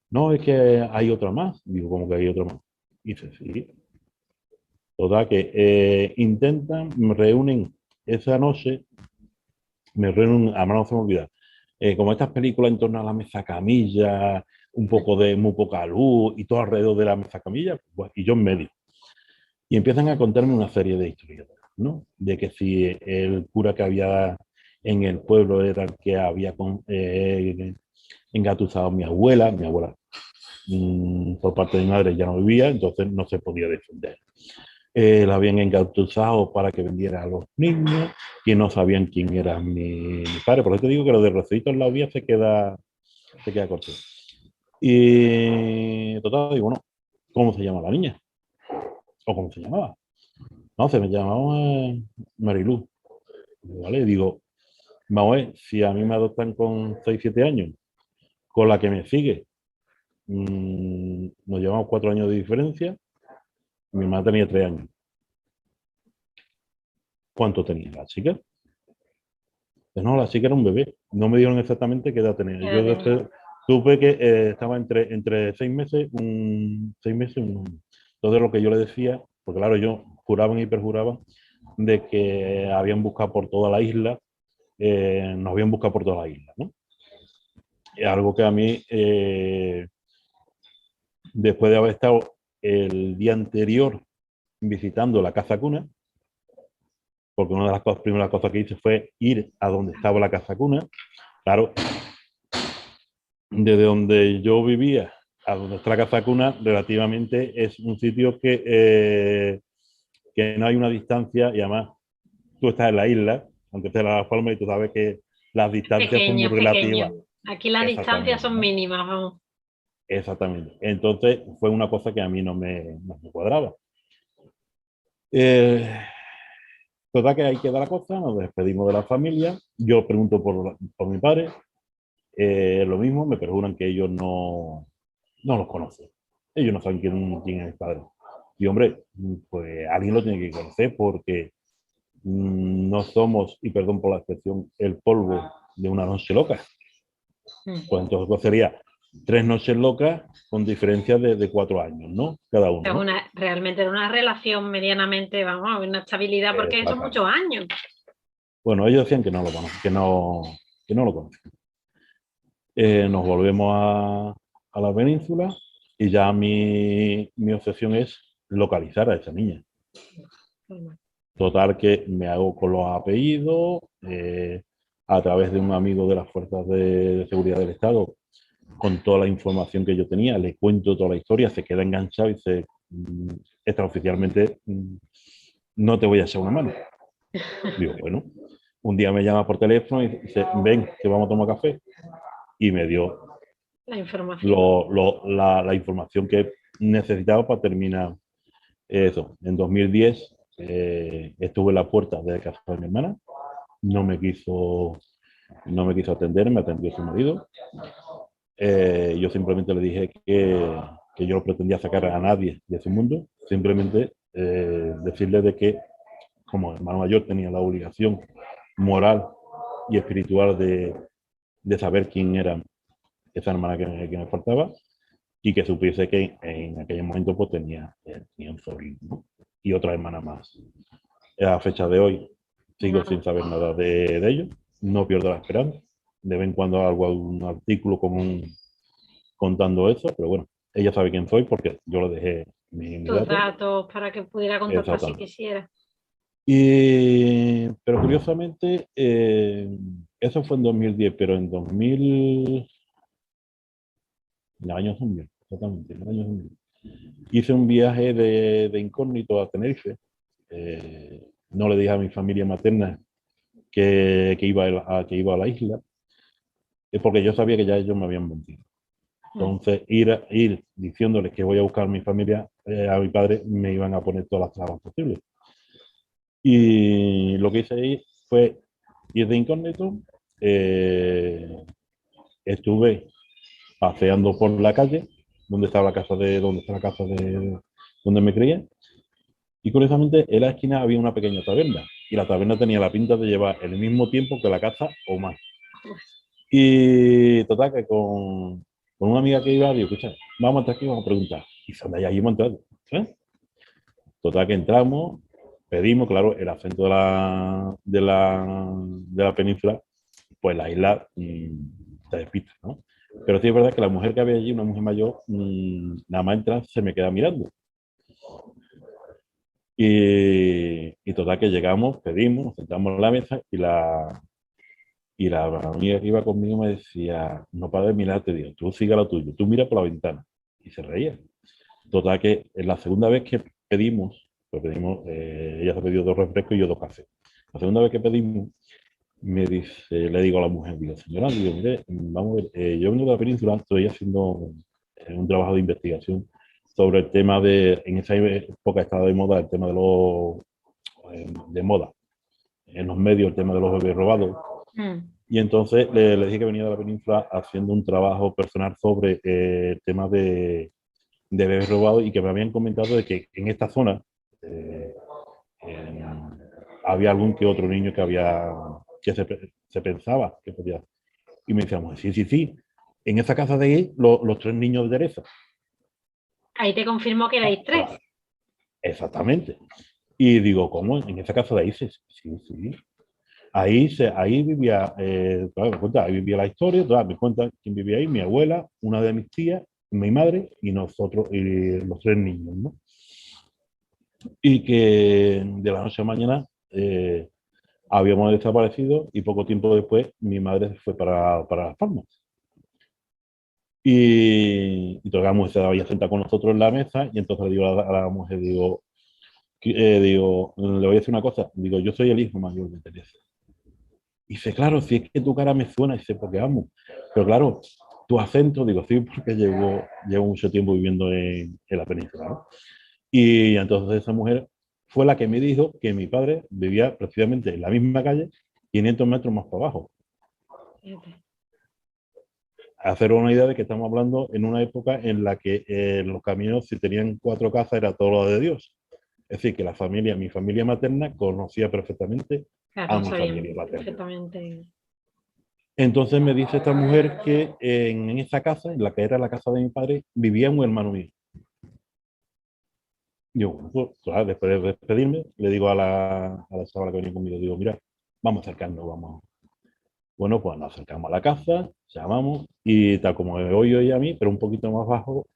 No, es que hay otra más. Digo, ¿cómo que hay otra más? Y dice, sí. Total, que intentan, me reúnen esa noche, me reúnen, además no se me olvida, como estas películas en torno a la mesa camilla, un poco de muy poca luz y todo alrededor de la mesa camilla, pues, y yo en medio. Y empiezan a contarme una serie de historias, ¿no? De que si el cura que había en el pueblo era el que había engatusado a mi abuela por parte de mi madre ya no vivía, entonces no se podía defender. La habían engatusado para que vendiera a los niños, que no sabían quién era mi padre. Por eso te digo que lo de Rosito en la vía se queda corto. Y total, digo, bueno, ¿cómo se llama la niña? ¿O cómo se llamaba? No, se me llamaba Mariluz. ¿Vale? Digo, vamos a ver, si a mí me adoptan con 6 7 años, con la que me sigue, nos llevamos 4 años de diferencia, mi hermana tenía 3 años. ¿Cuánto tenía la chica? Pues no, la chica era un bebé. No me dieron exactamente qué edad tenía. ¿Qué edad Yo tenía? después supe que estaba entre 6 meses, un año. Entonces lo que yo le decía, porque claro, yo juraban y perjuraban de que habían buscado por toda la isla, nos habían buscado por toda la isla, ¿no? Es algo que a mí, después de haber estado el día anterior visitando la casa cuna, porque una de las primeras cosas que hice fue ir a donde estaba la casa cuna. Claro, desde donde yo vivía a donde está la casa cuna, relativamente es un sitio que no hay una distancia y además tú estás en la isla, aunque estés en Las Palmas, y tú sabes que las distancias son muy Pequeño, pequeño. relativas. Aquí las distancias Exactamente, son ¿no? mínimas, vamos. Exactamente. Entonces fue una cosa que a mí no me cuadraba. Eh, Total que ahí queda la cosa, nos despedimos de la familia, yo pregunto por mi padre, lo mismo, me perjuran que ellos no los conocen, ellos no saben quién es el padre. Y hombre, pues alguien lo tiene que conocer porque no somos, y perdón por la expresión, el polvo de una noche loca. Pues entonces pues sería 3 noches locas con diferencia de 4 años, ¿no? Cada uno, Es ¿no? realmente una relación medianamente, vamos, una estabilidad, porque son muchos Exactamente. años. Bueno, ellos decían que no lo conocen, que no lo conocen. Nos volvemos a la península y ya mi obsesión es localizar a esa niña. Total que me hago con los apellidos, a través de un amigo de las fuerzas de seguridad del Estado, con toda la información que yo tenía, le cuento toda la historia, se queda enganchado y dice, extraoficialmente, no te voy a echar una mano. Digo, bueno, un día me llama por teléfono y dice, ven, que vamos a tomar café. Y me dio La información. la información que necesitaba para terminar eso. En 2010 estuve en la puerta de casa de mi hermana, no me quiso, no me quiso atender, me atendió su marido. Yo simplemente le dije que yo no pretendía sacar a nadie de su mundo, simplemente decirle de que como hermano mayor tenía la obligación moral y espiritual de saber quién era esa hermana que me faltaba y que supiese que en aquel momento pues tenía un sobrino, ¿no? Y otra hermana más. A fecha de hoy sigo sin No, saber nada de ellos, no pierdo la esperanza, de vez en cuando hago algún artículo contando eso, pero bueno, ella sabe quién soy porque yo le dejé mis Tus datos. datos para que pudiera contactar si Exactamente. quisiera. Pero curiosamente, eso fue en 2010, pero en 2000, en el año 2000, exactamente, en el año 2000, hice un viaje de incógnito a Tenerife. No le dije a mi familia materna que iba que iba a la isla, es porque yo sabía que ya ellos me habían mentido. Entonces, ir diciéndoles que voy a buscar a mi familia, a mi padre, me iban a poner todas las trabas posibles. Y lo que hice ahí fue ir de incógnito. eh, Estuve paseando por la calle, donde está la casa de donde me crié. Y curiosamente, en la esquina había una pequeña taberna. Y la taberna tenía la pinta de llevar el mismo tiempo que la casa o más. Y total, que con una amiga que iba, digo, escucha, vamos a entrar aquí y vamos a preguntar. Y son allí hemos entrado. ¿Eh? Total, que entramos, pedimos, claro, el acento de la península, pues la isla te despista, ¿no? Pero sí es verdad que la mujer que había allí, una mujer mayor, nada más entrar, se me queda mirando. Y total, que llegamos, pedimos, nos sentamos en la mesa y la amiga que iba conmigo me decía, no para de mirarte, digo, tú siga lo tuyo, tú mira por la ventana. Y se reía. Total, que en la segunda vez que pedimos, pues pedimos, ella se pidió 2 refrescos y yo 2 cafés. La segunda vez que pedimos, le digo a la mujer, digo, señora, digo, mire, vamos a ver, yo vengo de la península, estoy haciendo un trabajo de investigación sobre el tema en esa época estaba de moda el tema de moda, en los medios, el tema de los bebés robados. Y entonces le dije que venía de la península haciendo un trabajo personal sobre el tema de bebés robados y que me habían comentado de que en esta zona eh, eh, había algún que otro niño que se pensaba que podía. Y me decíamos, sí, sí, sí, en esa casa de ahí, los 3 niños de Teresa. Ahí te confirmó que erais 3. Claro, exactamente. Y digo, ¿cómo? En esa casa de ahí, sí, sí. Sí. Ahí vivía, claro, me cuenta, ahí vivía la historia, me cuenta quién vivía ahí, mi abuela, una de mis tías, mi madre y nosotros, y los 3 niños, ¿no? Y que de la noche a mañana habíamos desaparecido y poco tiempo después mi madre se fue para Las Palmas. Y tocamos, se había sentado con nosotros en la mesa y entonces le digo a la mujer, digo, le voy a decir una cosa, digo, yo soy el hijo mayor de Teresa. Y dice, claro, si es que tu cara me suena, dice, porque amo. Pero claro, tu acento, digo, sí, porque llevo mucho tiempo viviendo en la península, ¿no? Y entonces esa mujer fue la que me dijo que mi padre vivía precisamente en la misma calle, 500 metros más para abajo. Hacer una idea de que estamos hablando en una época en la que los caminos, si tenían 4 casas, era todo lo de Dios. Es decir, que mi familia materna conocía perfectamente a Claro, mi sabían familia paterna. perfectamente. Entonces me dice esta mujer que en esa casa, en la que era la casa de mi padre, vivía un hermano mío. Yo, bueno, pues, claro, después de despedirme, le digo a la chavala que venía conmigo, digo, mira, vamos a acercarnos, vamos. Bueno, pues nos acercamos a la casa, llamamos y tal como me oí hoy a mí, pero un poquito más bajo,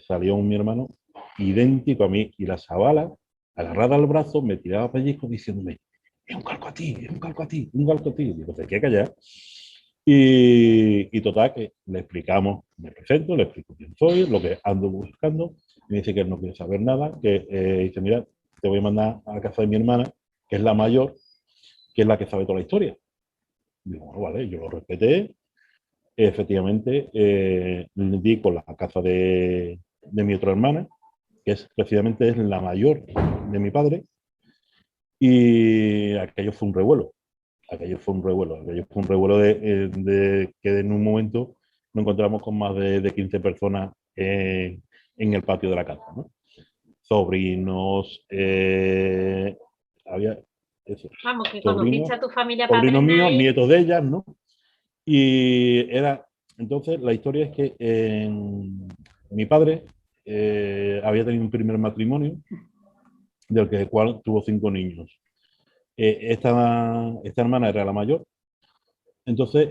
salió mi hermano idéntico a mí y la chavala, agarrada al brazo, me tiraba pellizcos diciéndome, es un calco a ti, es un calco a ti, un calco a ti. Digo, te qué callar. Y total, que le explicamos, me presento, le explico quién soy, lo que ando buscando. Me dice que él no quiere saber nada, que dice, mira, te voy a mandar a la casa de mi hermana, que es la mayor, que es la que sabe toda la historia. Digo, bueno, vale, yo lo respeté. Efectivamente, di con la casa de mi otra hermana, que precisamente es la mayor de mi padre, y aquello fue un revuelo. Aquello fue un revuelo. Aquello fue un revuelo de que en un momento nos encontramos con más de 15 personas en el patio de la casa, ¿no? Sobrinos, había eso, Vamos, que sobrinos, conociste a tu familia sobrinos paterna míos, ahí. nietos de ellas, ¿no? Y entonces la historia es que mi padre había tenido un primer matrimonio, del cual tuvo 5 niños. Esta hermana era la mayor Entonces,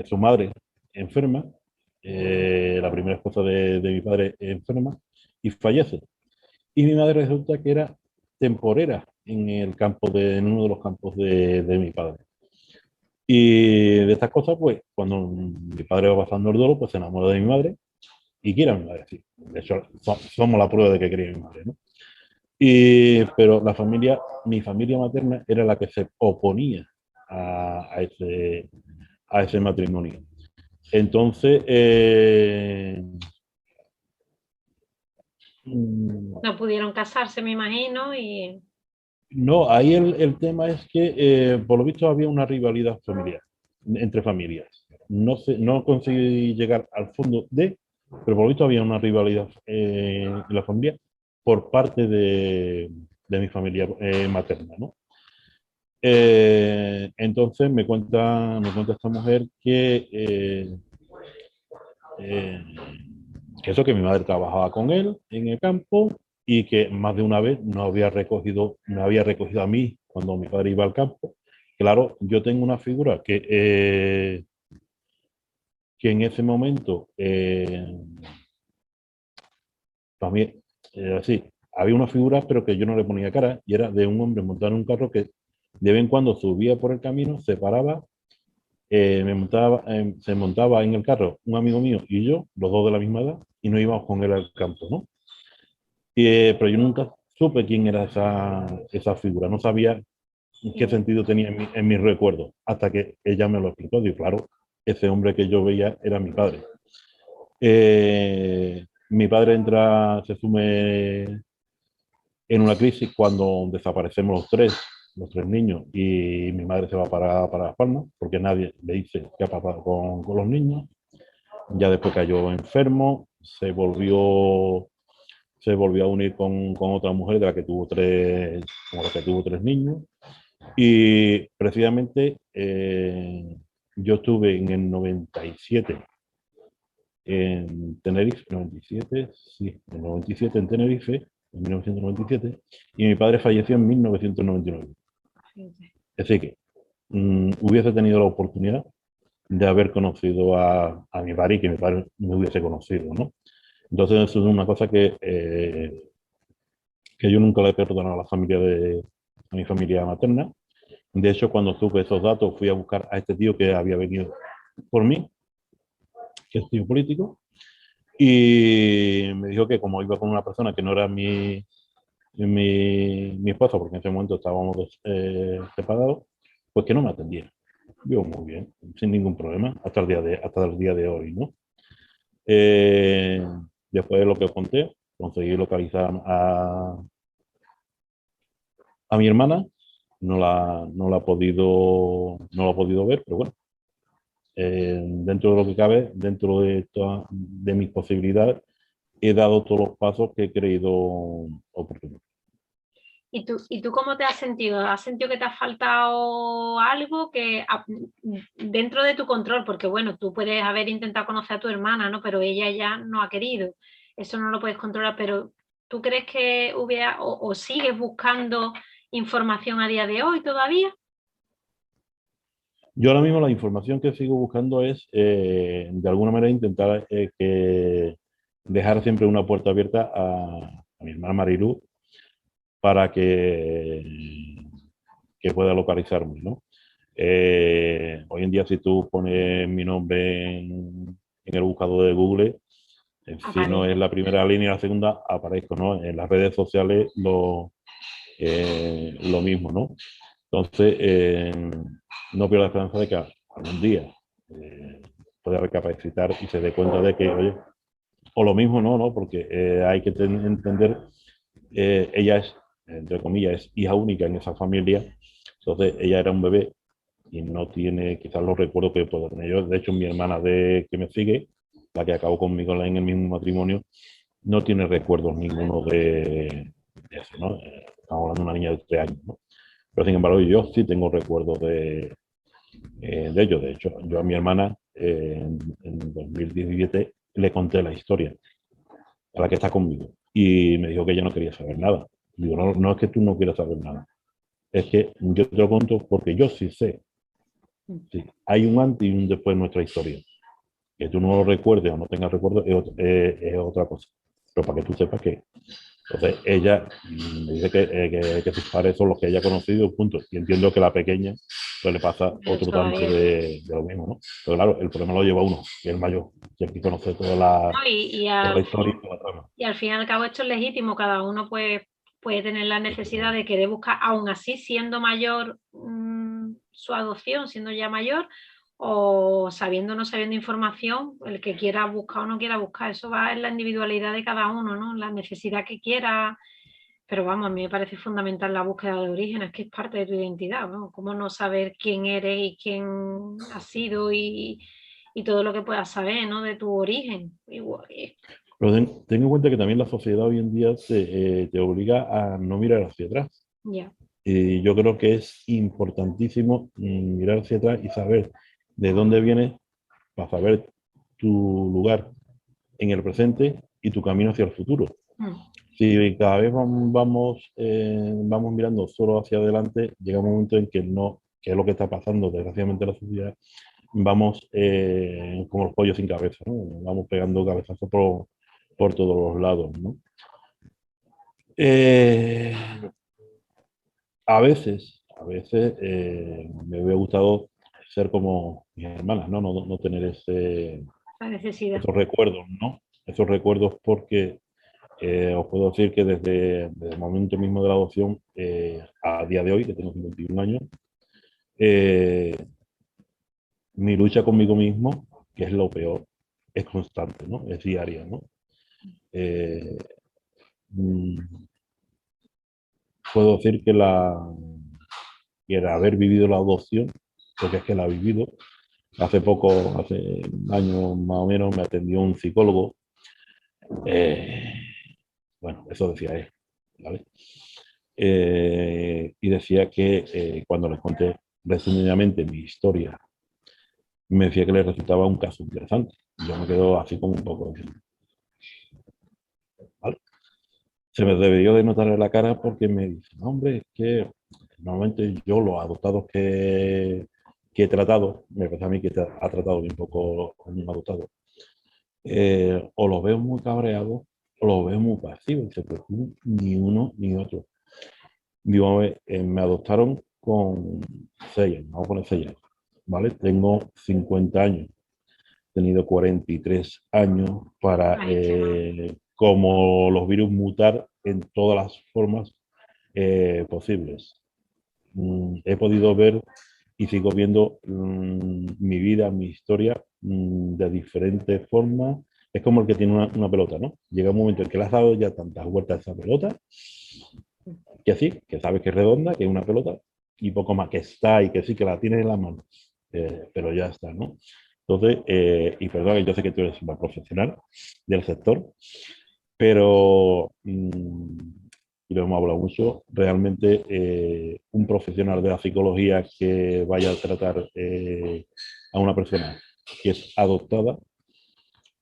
su madre enferma, la primera esposa de mi padre enferma y fallece. Y mi madre resulta que era temporera en uno de los campos de mi padre. Y de estas cosas, pues, cuando mi padre va pasando el duelo, pues se enamora de mi madre y quiere a mi madre, sí. De hecho, somos la prueba de que quería a mi madre, ¿no? Pero mi familia materna era la que se oponía a ese matrimonio. Entonces, No pudieron casarse, me imagino, y no, ahí el tema es que por lo visto había una rivalidad familiar, entre familias. No conseguí llegar al fondo pero por lo visto había una rivalidad en la familia por parte de mi familia materna, ¿no? Entonces me cuenta esta mujer eh, que eso, que mi madre trabajaba con él en el campo y que más de una vez me había recogido a mí cuando mi padre iba al campo. Claro, yo tengo una figura que en ese momento también, así, había una figura pero que yo no le ponía cara y era de un hombre montado en un carro que de vez en cuando subía por el camino, se paraba, se montaba en el carro un amigo mío y yo, los dos de la misma edad, y nos íbamos con él al campo, ¿no? Pero yo nunca supe quién era esa figura, no sabía qué sentido tenía en mi recuerdo, hasta que ella me lo explicó. Digo, claro, ese hombre que yo veía era mi padre. Mi padre se sume en una crisis cuando desaparecemos los tres niños, y mi madre se va para Las Palmas, porque nadie le dice qué ha pasado con los niños. Ya después cayó enfermo, se volvió a unir con otra mujer de la que tuvo tres niños. Y precisamente yo estuve en el 97 en Tenerife, 97, sí, en el 97 en Tenerife, en 1997, y mi padre falleció en 1999. Es decir, que hubiese tenido la oportunidad de haber conocido a mi padre y que mi padre me hubiese conocido, ¿no? Entonces, eso es una cosa que yo nunca le he perdonado a mi familia materna. De hecho, cuando supe esos datos, fui a buscar a este tío que había venido por mí, que es tío político, y me dijo que como iba con una persona que no era mi esposa, porque en ese momento estábamos separados, pues que no me atendía. Yo, muy bien, sin ningún problema, hasta el día de hoy, ¿no? Eh, Después de lo que os conté, conseguí localizar a mi hermana. No la ha podido ver, pero bueno, dentro de lo que cabe, dentro de mis posibilidades, he dado todos los pasos que he creído oportunos. ¿Y tú cómo te has sentido? ¿Has sentido que te ha faltado algo que dentro de tu control? Porque bueno, tú puedes haber intentado conocer a tu hermana, ¿no? Pero ella ya no ha querido. Eso no lo puedes controlar, pero ¿tú crees que hubiera o sigues buscando información a día de hoy todavía? Yo ahora mismo la información que sigo buscando es, de alguna manera, intentar dejar siempre una puerta abierta a mi hermana Marilu para que pueda localizarme, ¿no? Hoy en día, si tú pones mi nombre en el buscador de Google, si no es la primera línea, la segunda, aparezco, ¿no? En las redes sociales lo mismo, ¿no? Entonces, no pierdo la esperanza de que algún día eh, pueda recapacitar y se dé cuenta de que, oye, o lo mismo no, porque hay que entender, ella es, entre comillas, es hija única en esa familia. Entonces ella era un bebé y no tiene quizás los recuerdos que puedo tener yo. De hecho, mi hermana que me sigue, la que acabó conmigo en el mismo matrimonio, no tiene recuerdos ninguno de eso, ¿no? Estamos hablando de una niña de 3 años, ¿no? Pero sin embargo, yo sí tengo recuerdos de ello. De hecho, yo a mi hermana en 2017 le conté la historia a la que está conmigo y me dijo que ella no quería saber nada. Digo, no, no es que tú no quieras saber nada, Es que yo te lo cuento porque yo sí sé. Sí, hay un antes y un después en nuestra historia. Que tú no lo recuerdes o no tengas recuerdo es otra cosa. Pero para que tú sepas que. Entonces ella me dice que sus padres son los que ella ha conocido, punto. Y entiendo que la pequeña pues le pasa Pero otro tanto todavía. de lo mismo, ¿no? Pero claro, el problema lo lleva uno, que es el mayor, que el que conoce No, toda la historia y toda la trama. y al fin y al cabo esto es legítimo, cada uno pues, puede tener la necesidad de querer buscar, aún así siendo mayor su adopción, siendo ya mayor, o sabiendo o no sabiendo información, el que quiera buscar o no quiera buscar, eso va en la individualidad de cada uno, ¿no? La necesidad que quiera, pero vamos, a mí me parece fundamental la búsqueda de orígenes, que es parte de tu identidad, ¿no? Cómo no saber quién eres y quién has sido y todo lo que puedas saber, ¿no? De tu origen. Igual, Pero ten en cuenta que también la sociedad hoy en día te obliga a no mirar hacia atrás. ya. Y yo creo que es importantísimo mirar hacia atrás y saber de dónde vienes para saber tu lugar en el presente y tu camino hacia el futuro. Mm. Si cada vez vamos mirando solo hacia adelante, llega un momento en que no, que es lo que está pasando desgraciadamente en la sociedad, vamos como los pollos sin cabeza, ¿no? Vamos pegando cabezazos por todos los lados, ¿no? Eh, a veces me hubiera gustado ser como mis hermanas, ¿no? No tener La necesidad. esos recuerdos, ¿no? Esos recuerdos porque os puedo decir que desde el momento mismo de la adopción a día de hoy, que tengo 51 años, eh, mi lucha conmigo mismo, que es lo peor, es constante, ¿no? Es diaria, ¿no? Eh, mm, puedo decir que el haber vivido la adopción, porque es que la he vivido, hace poco, hace un año más o menos, me atendió un psicólogo. eh, bueno, eso decía él, ¿vale? Y decía que cuando les conté resumidamente mi historia, me decía que le resultaba un caso interesante. Yo me quedo así como un poco diciendo, ¿vale? Se me debió de notar en la cara porque me dice, no, hombre, es que normalmente yo los adoptados que he tratado, me parece a mí que ha tratado bien poco con un adoptado, o los veo muy cabreados o los veo muy pasivos. Dice, pues ni uno ni otro. Digo, me adoptaron con 6 años, vamos a poner 6 años, ¿vale? Tengo 50 años, he tenido 43 años para, Ay, qué mal. como los virus, mutar en todas las formas posibles. He podido ver y sigo viendo mi vida, mi historia de diferentes formas. Es como el que tiene una pelota, ¿no? Llega un momento en que le has dado ya tantas vueltas a esa pelota que sí, que sabes que es redonda, que es una pelota, y poco más, que está y que sí, que la tienes en la mano, pero ya está, ¿no? Entonces, y perdón, yo sé que tú eres una profesional del sector, pero, y lo hemos hablado mucho, realmente un profesional de la psicología que vaya a tratar a una persona que es adoptada,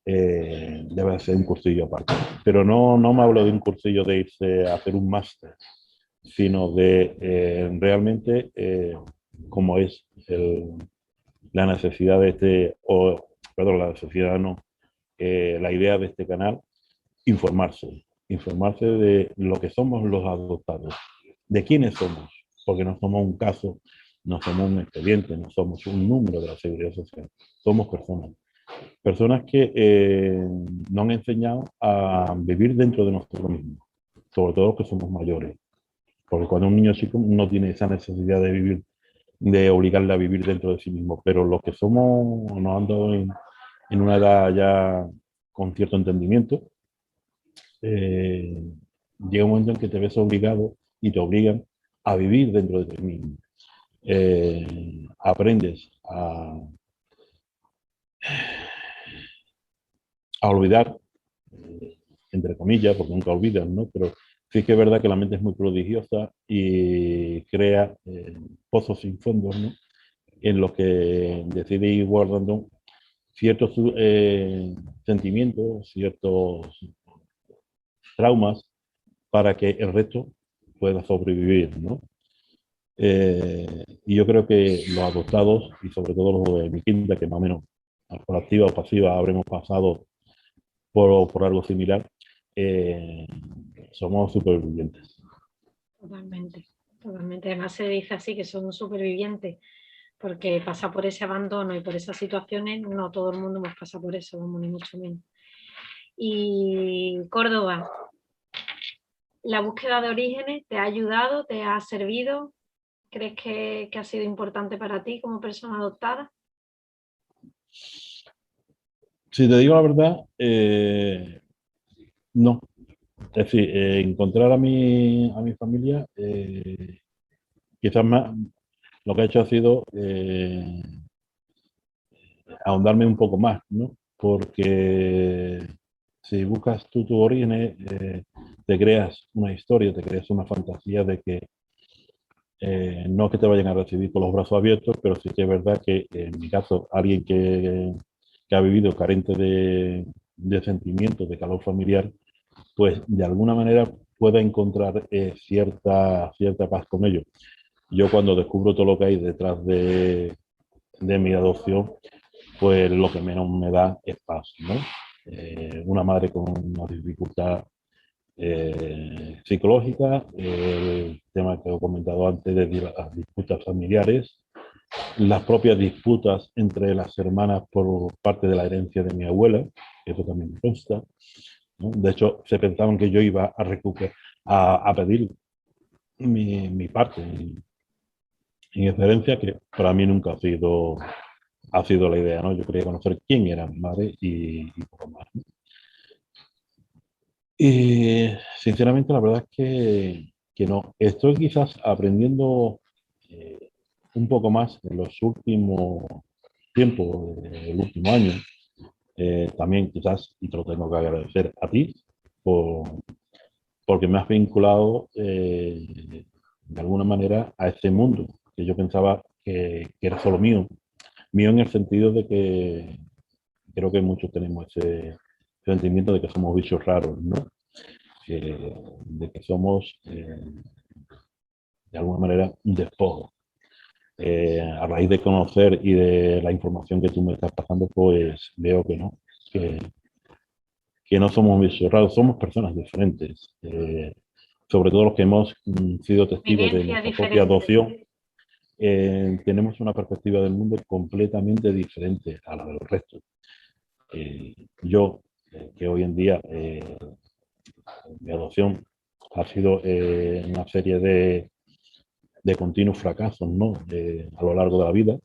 debe hacer un cursillo aparte. Pero no me hablo de un cursillo de irse a hacer un máster, sino de realmente cómo es la necesidad de perdón, la necesidad no, la idea de este canal, informarse de lo que somos los adoptados, de quiénes somos, porque no somos un caso, no somos un expediente, no somos un número de la seguridad social, somos personas. Personas que nos han enseñado a vivir dentro de nosotros mismos, sobre todo los que somos mayores. Porque cuando un niño chico no tiene esa necesidad de vivir, de obligarle a vivir dentro de sí mismo, pero los que somos, nos han dado en una edad ya con cierto entendimiento, eh, llega un momento en que te ves obligado y te obligan a vivir dentro de ti mismo. Aprendes a olvidar, entre comillas, porque nunca olvidas, ¿no? Pero sí que es verdad que la mente es muy prodigiosa y crea pozos sin fondo, ¿no? En los que decide ir guardando ciertos sentimientos, ciertos traumas para que el resto pueda sobrevivir, ¿no? Y yo creo que los adoptados, y sobre todo los de mi quinta, que más o menos por activa o pasiva habremos pasado por algo similar, eh, somos supervivientes. Totalmente, totalmente. Además se dice así que son supervivientes, porque pasa por ese abandono y por esas situaciones, no todo el mundo hemos pasado por eso, vamos, ni mucho menos. Y Córdoba, ¿la búsqueda de orígenes te ha ayudado, te ha servido? ¿Crees que ha sido importante para ti como persona adoptada? Si te digo la verdad, no. Es decir, encontrar a mi familia, quizás más, lo que ha hecho ha sido ahondarme un poco más, ¿no? Porque si buscas tú tu origen, te creas una historia, te creas una fantasía de que no es que te vayan a recibir con los brazos abiertos, pero sí que es verdad que en mi caso, alguien que ha vivido carente de sentimientos, de calor familiar, pues de alguna manera pueda encontrar cierta paz con ello. Yo cuando descubro todo lo que hay detrás de mi adopción, pues lo que menos me da es paz, ¿no? Una madre con una dificultad psicológica, el tema que he comentado antes de las disputas familiares, las propias disputas entre las hermanas por parte de la herencia de mi abuela, que eso también me consta, ¿no? De hecho, se pensaban que yo iba a recuperar, a pedir mi parte en esa herencia, que para mí nunca ha sido la idea, ¿no? Yo quería conocer quién era mi madre y poco más, ¿no? Y sinceramente, la verdad es que no. Estoy quizás aprendiendo un poco más en los últimos tiempos, el último año. También quizás, y te lo tengo que agradecer a ti, por, porque me has vinculado de alguna manera a este mundo que yo pensaba que era solo mío. Mío en el sentido de que creo que muchos tenemos ese sentimiento de que somos bichos raros, ¿no? De que somos, de alguna manera, un despojo. A raíz de conocer y de la información que tú me estás pasando, pues veo que no, que, que no somos bichos raros, somos personas diferentes. Sobre todo los que hemos sido testigos de Vivencia nuestra propia diferente. adopción, tenemos una perspectiva del mundo completamente diferente a la del resto. Yo, que hoy en día mi adopción ha sido una serie de continuos fracasos, ¿no? A lo largo de la vida.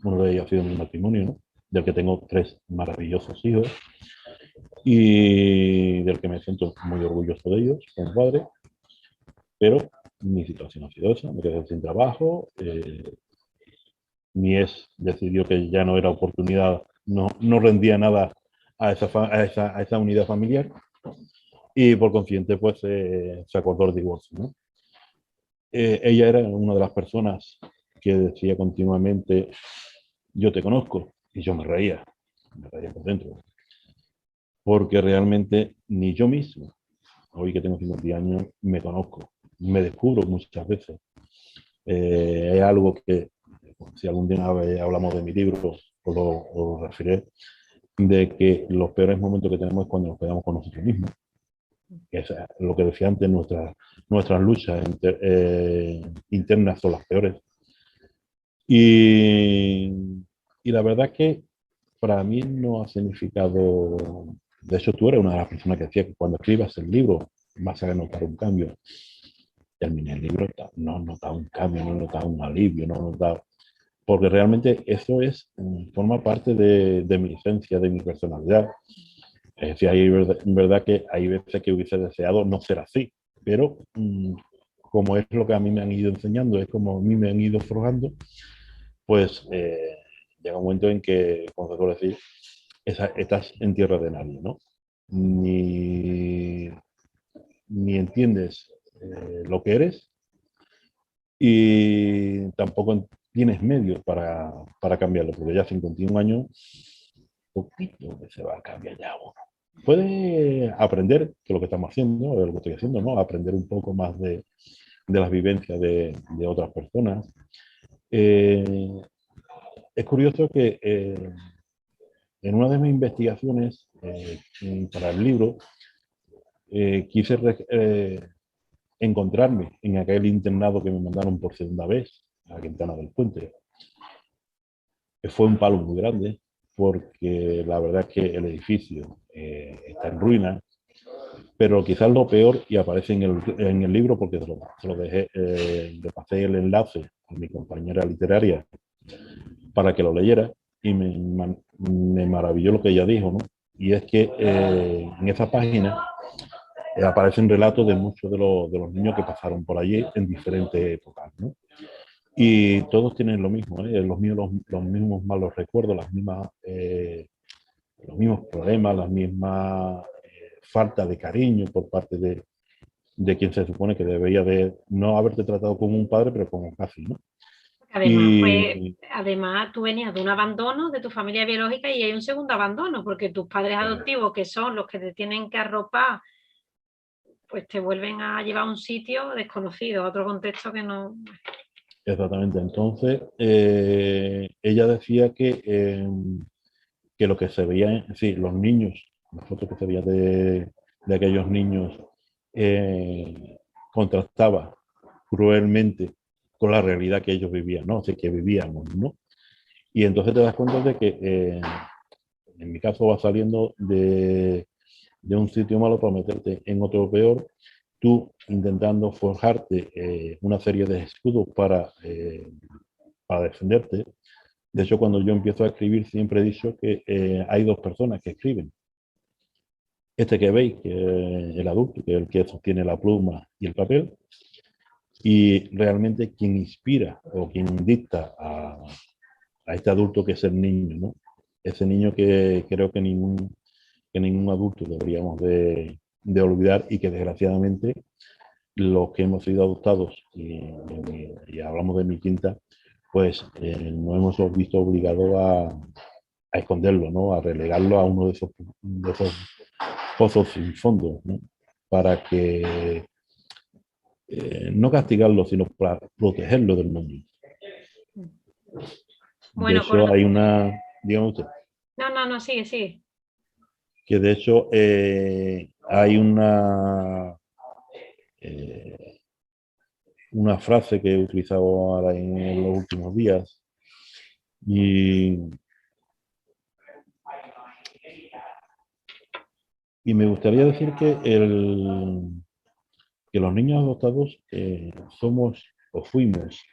Uno de ellos ha sido mi matrimonio, ¿no? Del que tengo 3 maravillosos hijos y del que me siento muy orgulloso de ellos como padre, pero mi situación ha sido esa, me quedé sin trabajo, mi ex decidió que ya no era oportunidad, no rendía nada a esa unidad familiar y por consiguiente pues se acordó el divorcio, ¿no? Ella era una de las personas que decía continuamente, yo te conozco, y yo me reía por dentro, porque realmente ni yo mismo, hoy que tengo 50 años, me conozco, me descubro muchas veces. Es algo que, si algún día hablamos de mi libro, os referiré, de que los peores momentos que tenemos es cuando nos quedamos con nosotros mismos. Es lo que decía antes, nuestras luchas internas son las peores. Y, y la verdad que para mí no ha significado, de hecho tú eres una de las personas que decía que cuando escribas el libro vas a notar un cambio. Terminé el libro, no he notado un cambio, no he notado un alivio, no he notado, porque realmente eso forma parte de mi esencia, de mi personalidad. Es decir, verdad que hay veces que hubiese deseado no ser así, pero como es lo que a mí me han ido enseñando, es como a mí me han ido forjando, pues llega un momento en que, como se suele decir, estás en tierra de nadie, ¿no? Ni, ni entiendes lo que eres y tampoco tienes medios para cambiarlo, porque ya 51 años, poquito que se va a cambiar ya uno. Puede aprender, que es lo que estamos haciendo, lo que estoy haciendo, ¿no? Aprender un poco más de las vivencias de otras personas. Eh, es curioso que en una de mis investigaciones para el libro quise encontrarme en aquel internado que me mandaron por segunda vez a Quintana del Puente. Fue un palo muy grande porque la verdad es que el edificio está en ruinas, pero quizás lo peor, y aparece en el libro porque se lo dejé, le pasé el enlace a mi compañera literaria para que lo leyera y me maravilló lo que ella dijo, ¿no? Y es que en esa página aparecen relatos de muchos de los niños que pasaron por allí en diferentes épocas, ¿no? Y todos tienen lo mismo, ¿eh? Los míos, los mismos malos recuerdos, los mismos problemas, las mismas falta de cariño por parte de quien se supone que debería de no haberte tratado como un padre, pero como casi, ¿no? Y Además, tú venías de un abandono de tu familia biológica y hay un segundo abandono, porque tus padres adoptivos, que son los que te tienen que arropar, pues te vuelven a llevar a un sitio desconocido, a otro contexto que no... exactamente, entonces ella decía que lo que se veía, sí, los niños, las fotos que se veía de aquellos niños contrastaba cruelmente con la realidad que ellos vivían, ¿no? Así que vivíamos, ¿no? Y entonces te das cuenta de que en mi caso va saliendo de un sitio malo para meterte en otro peor, tú intentando forjarte una serie de escudos para defenderte. De hecho, cuando yo empiezo a escribir, siempre he dicho que hay dos personas que escriben. Este que veis, que es el adulto, que es el que sostiene la pluma y el papel, y realmente quien inspira o quien dicta a este adulto que es el niño, ¿no? Ese niño que creo que ningún adulto deberíamos de olvidar y que desgraciadamente los que hemos sido adoptados y hablamos de mi quinta, pues nos hemos visto obligados a esconderlo, ¿no? A relegarlo a uno de esos pozos sin fondo, ¿no? Para que no castigarlo, sino para protegerlo del mundo. De Bueno, hecho, hay una, digamos usted, no, sigue, sigue. que de hecho hay una frase que he utilizado ahora en los últimos días y, y me gustaría decir que los niños adoptados somos o fuimos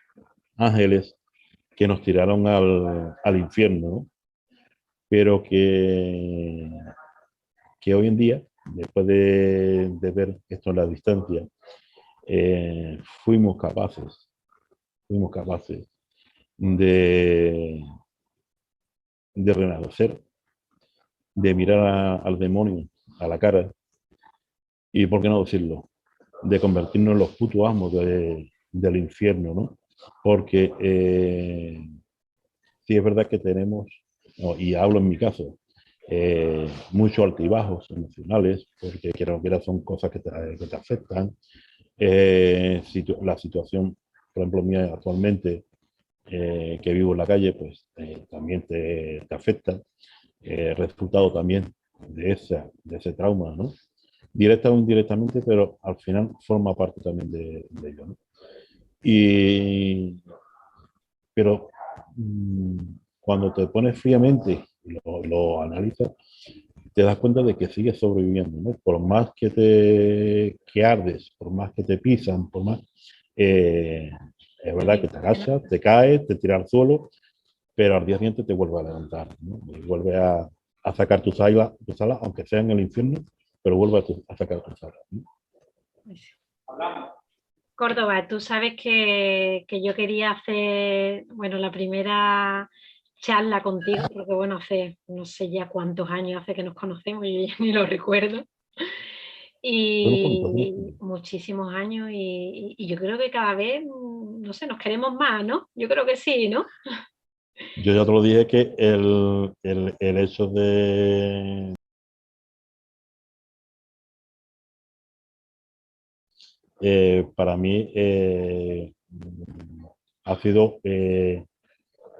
ángeles que nos tiraron al infierno, ¿no? Pero que hoy en día, después de ver esto en la distancia, eh, fuimos capaces, fuimos capaces de, de renacer, de mirar al demonio a la cara y, ¿por qué no decirlo?, de convertirnos en los putos amos del infierno, ¿no? Porque sí es verdad que tenemos, no, y hablo en mi caso, muchos altibajos emocionales, porque quiera o no quiera son cosas que te afectan. La situación, por ejemplo, mía actualmente, que vivo en la calle, pues también te afecta. Resultado también de ese trauma, ¿no? Directa o indirectamente, pero al final forma parte también de ello, ¿no? Y, pero cuando te pones fríamente y lo analizas, te das cuenta de que sigues sobreviviendo, ¿no? Por más que ardes, por más que te pisan, por más... eh, es verdad que te agachas, te caes, te tiras al suelo, pero al día siguiente te vuelve a levantar, ¿no? Y vuelve a sacar tus alas, aunque sea en el infierno, pero vuelve a sacar tus alas, ¿no? Córdoba, tú sabes que yo quería hacer, bueno, la primera charla contigo, porque bueno, hace no sé ya cuántos años hace que nos conocemos, yo ya ni lo recuerdo. Bueno, cuántos días. Y muchísimos años y yo creo que cada vez, no sé, nos queremos más, ¿no? Yo creo que sí, ¿no? Yo ya te lo dije que el hecho de para mí ha sido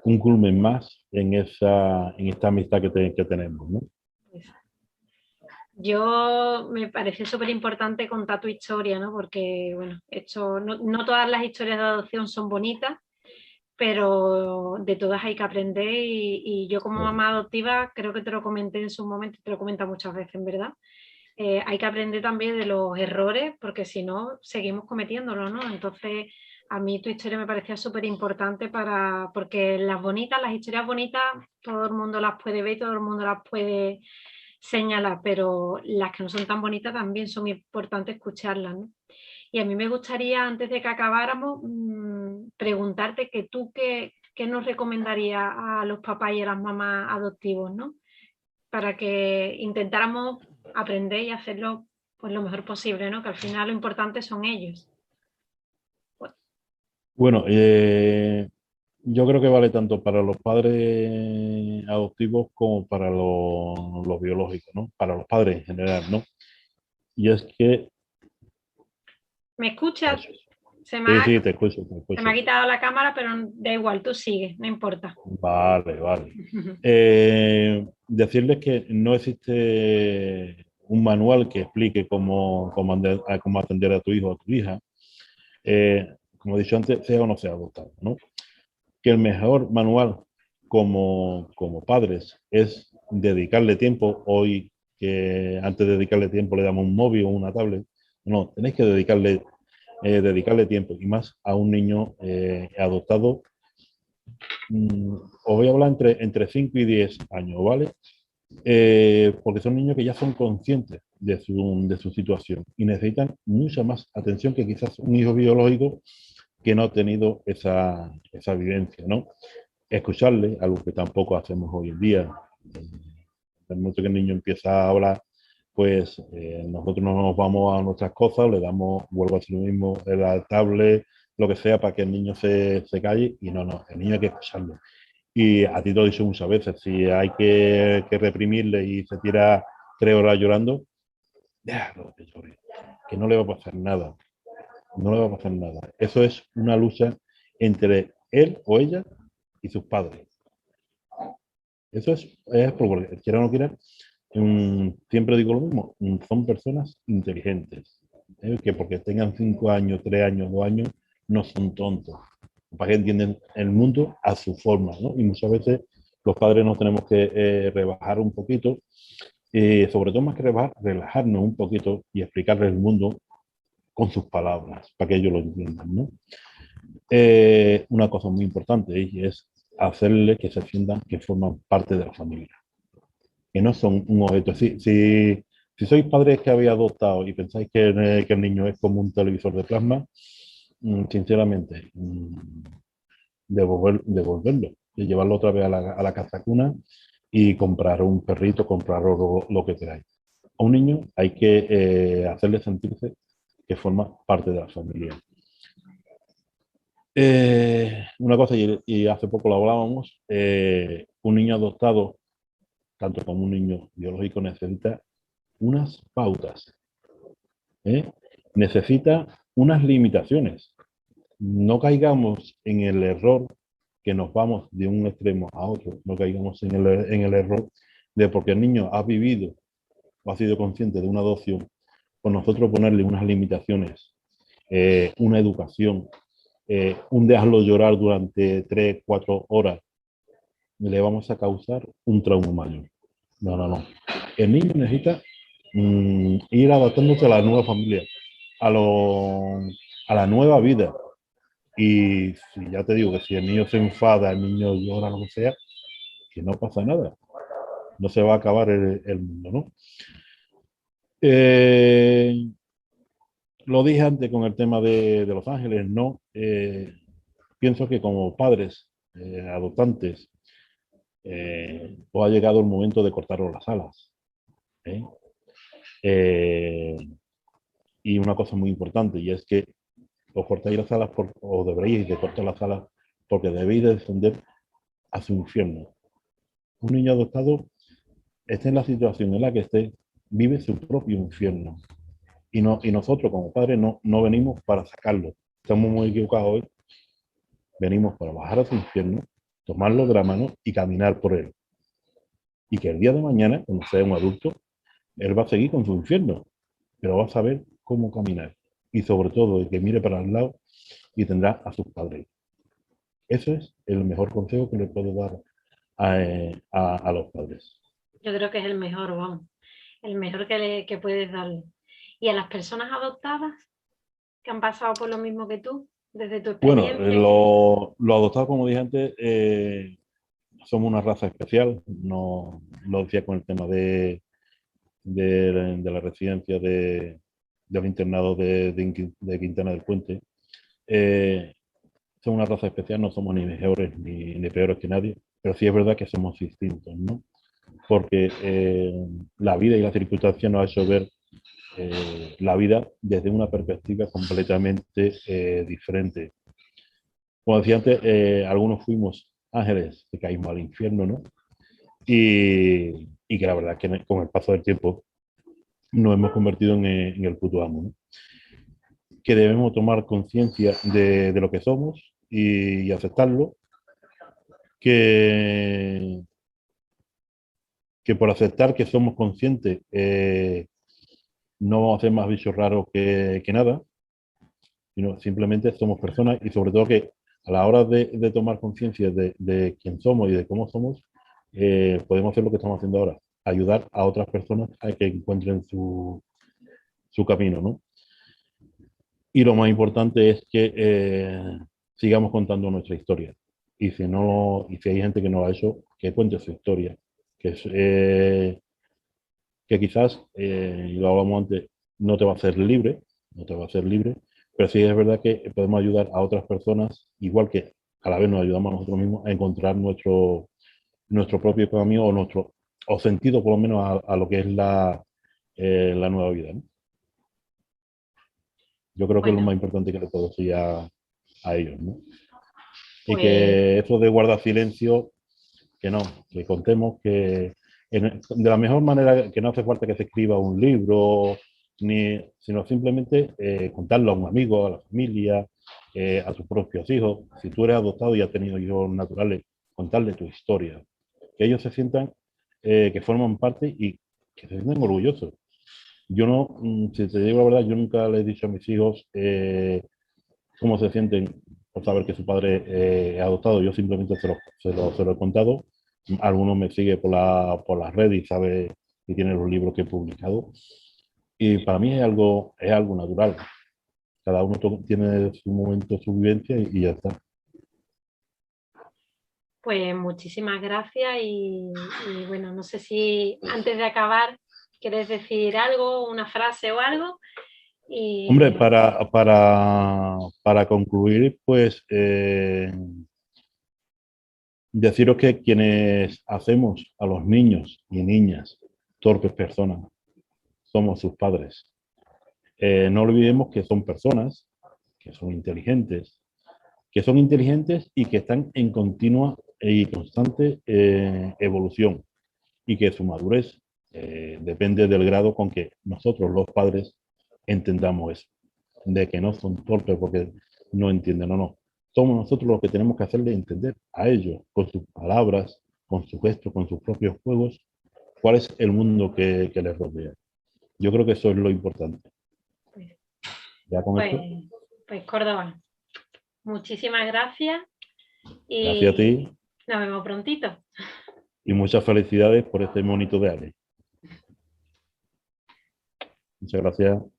un culmen más en esta amistad que tenemos, ¿no? Yo me parece súper importante contar tu historia, ¿no? Porque, bueno, esto, no todas las historias de adopción son bonitas, pero de todas hay que aprender y yo como mamá adoptiva creo que te lo comenté en su momento, te lo comento muchas veces, en verdad. Hay que aprender también de los errores porque si no seguimos cometiéndolos, ¿no? Entonces a mí tu historia me parecía súper importante porque las bonitas, las historias bonitas, todo el mundo las puede ver, todo el mundo las puede señalar, pero las que no son tan bonitas también son importantes escucharlas, ¿no? Y a mí me gustaría, antes de que acabáramos, preguntarte que tú qué nos recomendarías a los papás y a las mamás adoptivos, ¿no? Para que intentáramos aprender y hacerlo pues, lo mejor posible, ¿no? Que al final lo importante son ellos. Pues, Bueno, yo creo que vale tanto para los padres adoptivos como para los biológicos, ¿no? Para los padres en general, ¿no? Y es que... ¿me escuchas? Eso es. Se me Sí, ha, sí, te escucho, te se me ha escucho. quitado la cámara, pero da igual, tú sigues, no importa. Vale, vale. Decirles que no existe un manual que explique cómo atender a tu hijo o a tu hija. Como he dicho antes, sea o no sea adoptado, ¿no? Que el mejor manual como padres es dedicarle tiempo. Hoy, que antes de dedicarle tiempo le damos un móvil o una tablet. No, tenéis que dedicarle tiempo y más a un niño adoptado. Os voy a hablar entre 5 y 10 años, ¿vale? Porque son niños que ya son conscientes de su situación y necesitan mucha más atención que quizás un hijo biológico que no ha tenido esa vivencia, ¿no? Escucharle, algo que tampoco hacemos hoy en día. En el momento que el niño empieza a hablar, pues nosotros no nos vamos a nuestras cosas, le damos, vuelvo a hacer lo mismo, la tablet, lo que sea, para que el niño se calle, y no, el niño hay que escucharlo. Y a ti te lo he dicho muchas veces, si hay que reprimirle y se tira 3 horas llorando, déjalo que llore, que no le va a pasar nada, no le va a pasar nada. Eso es una lucha entre él o ella y sus padres. Eso es porque, quiera o no quiera, siempre digo lo mismo, son personas inteligentes, que porque tengan 5 años, 3 años, 2 años, no son tontos, para que entienden el mundo a su forma, ¿no? Y muchas veces los padres nos tenemos que rebajar un poquito, sobre todo más que rebajar, relajarnos un poquito y explicarles el mundo con sus palabras, para que ellos lo entiendan, ¿no? Una cosa muy importante y es hacerle que se sientan que forman parte de la familia, que no son un objeto. Si sois padres que habéis adoptado y pensáis que el niño es como un televisor de plasma, sinceramente, devolverlo y llevarlo otra vez a la casa cuna y comprar un perrito, comprar lo que queráis. A un niño hay que hacerle sentirse que forma parte de la familia. Una cosa, y hace poco lo hablábamos, un niño adoptado, tanto como un niño biológico, necesita unas pautas, ¿eh? Necesita unas limitaciones. No caigamos en el error que nos vamos de un extremo a otro, no caigamos en el error de porque el niño ha vivido o ha sido consciente de una adopción, pues nosotros ponerle unas limitaciones, una educación, un dejarlo llorar durante 3, 4 horas, le vamos a causar un trauma mayor. No. El niño necesita ir adaptándose a la nueva familia, a, lo, a la nueva vida. Y si ya te digo que si el niño se enfada, el niño llora, lo que sea, que no pasa nada. No se va a acabar el mundo, ¿no? Eh, lo dije antes con el tema de Los Ángeles, ¿no? Pienso que como padres adoptantes, os ha llegado el momento de cortaros las alas. ¿Eh? Eh, y una cosa muy importante, y es que os cortáis las alas, o deberíais de cortar las alas, porque debéis de descender a su infierno. Un niño adoptado, esté en la situación en la que esté, vive su propio infierno. Y nosotros como padres no venimos para sacarlo. Estamos muy equivocados hoy. Venimos para bajar a su infierno, tomarlo de la mano y caminar por él. Y que el día de mañana, cuando sea un adulto, él va a seguir con su infierno, pero va a saber cómo caminar. Y sobre todo, que mire para el lado y tendrá a sus padres. Ese es el mejor consejo que le puedo dar a los padres. Yo creo que es el mejor, vamos, el mejor que puedes darle. ¿Y a las personas adoptadas que han pasado por lo mismo que tú, desde tu Bueno, experiencia? lo adoptado, como dije antes, somos una raza especial. No lo decía con el tema de la residencia del internado de Quintana del Puente. Eh, Somos una raza especial, no somos ni mejores ni peores que nadie, pero sí es verdad que somos distintos, ¿no? Porque la vida y las circunstancias nos ha hecho ver la vida desde una perspectiva completamente diferente. Como decía antes, algunos fuimos ángeles que caímos al infierno, ¿no? Y que la verdad es que con el paso del tiempo nos hemos convertido en el puto amo, ¿no? Que debemos tomar conciencia de lo que somos y aceptarlo, que, que por aceptar que somos conscientes no vamos a ser más bichos raros que nada, sino simplemente somos personas y sobre todo que a la hora de tomar conciencia de quién somos y de cómo somos, podemos hacer lo que estamos haciendo ahora, ayudar a otras personas a que encuentren su camino, ¿no? Y lo más importante es que sigamos contando nuestra historia. Y si no, y si hay gente que no lo ha hecho, que cuente su historia. Que quizás, y lo hablamos antes, no te va a hacer libre, no te va a hacer libre, pero sí es verdad que podemos ayudar a otras personas, igual que a la vez nos ayudamos a nosotros mismos a encontrar nuestro propio camino o sentido por lo menos a lo que es la nueva vida, ¿no? Yo creo que es lo Bueno, más importante que le puedo decir a ellos, ¿no? Y pues que eso de guardar silencio, que no, que contemos de la mejor manera, que no hace falta que se escriba un libro, sino simplemente contarlo a un amigo, a la familia, a tus propios hijos. Si tú eres adoptado y has tenido hijos naturales, contarle tu historia. Que ellos se sientan que forman parte y que se sientan orgullosos. Yo no, si te digo la verdad, yo nunca les he dicho a mis hijos cómo se sienten por saber que su padre es adoptado. Yo simplemente se lo he contado. Alguno me sigue por las redes y sabe y tiene los libros que he publicado. Y para mí es algo natural. Cada uno tiene su momento, su vivencia y ya está. Pues muchísimas gracias y bueno, no sé si antes de acabar quieres decir algo, una frase o algo. Hombre, Y para concluir, pues deciros que quienes hacemos a los niños y niñas torpes personas somos sus padres. No olvidemos que son personas, que son inteligentes y que están en continua y constante evolución y que su madurez depende del grado con que nosotros los padres entendamos eso, de que no son torpes porque no entienden o no. Somos nosotros los que tenemos que hacerle entender a ellos con sus palabras, con sus gestos, con sus propios juegos, cuál es el mundo que les rodea. Yo creo que eso es lo importante. Ya con pues, esto, pues Córdoba, muchísimas gracias gracias a y ti nos vemos prontito. y muchas felicidades por este monito de Ale. Muchas gracias.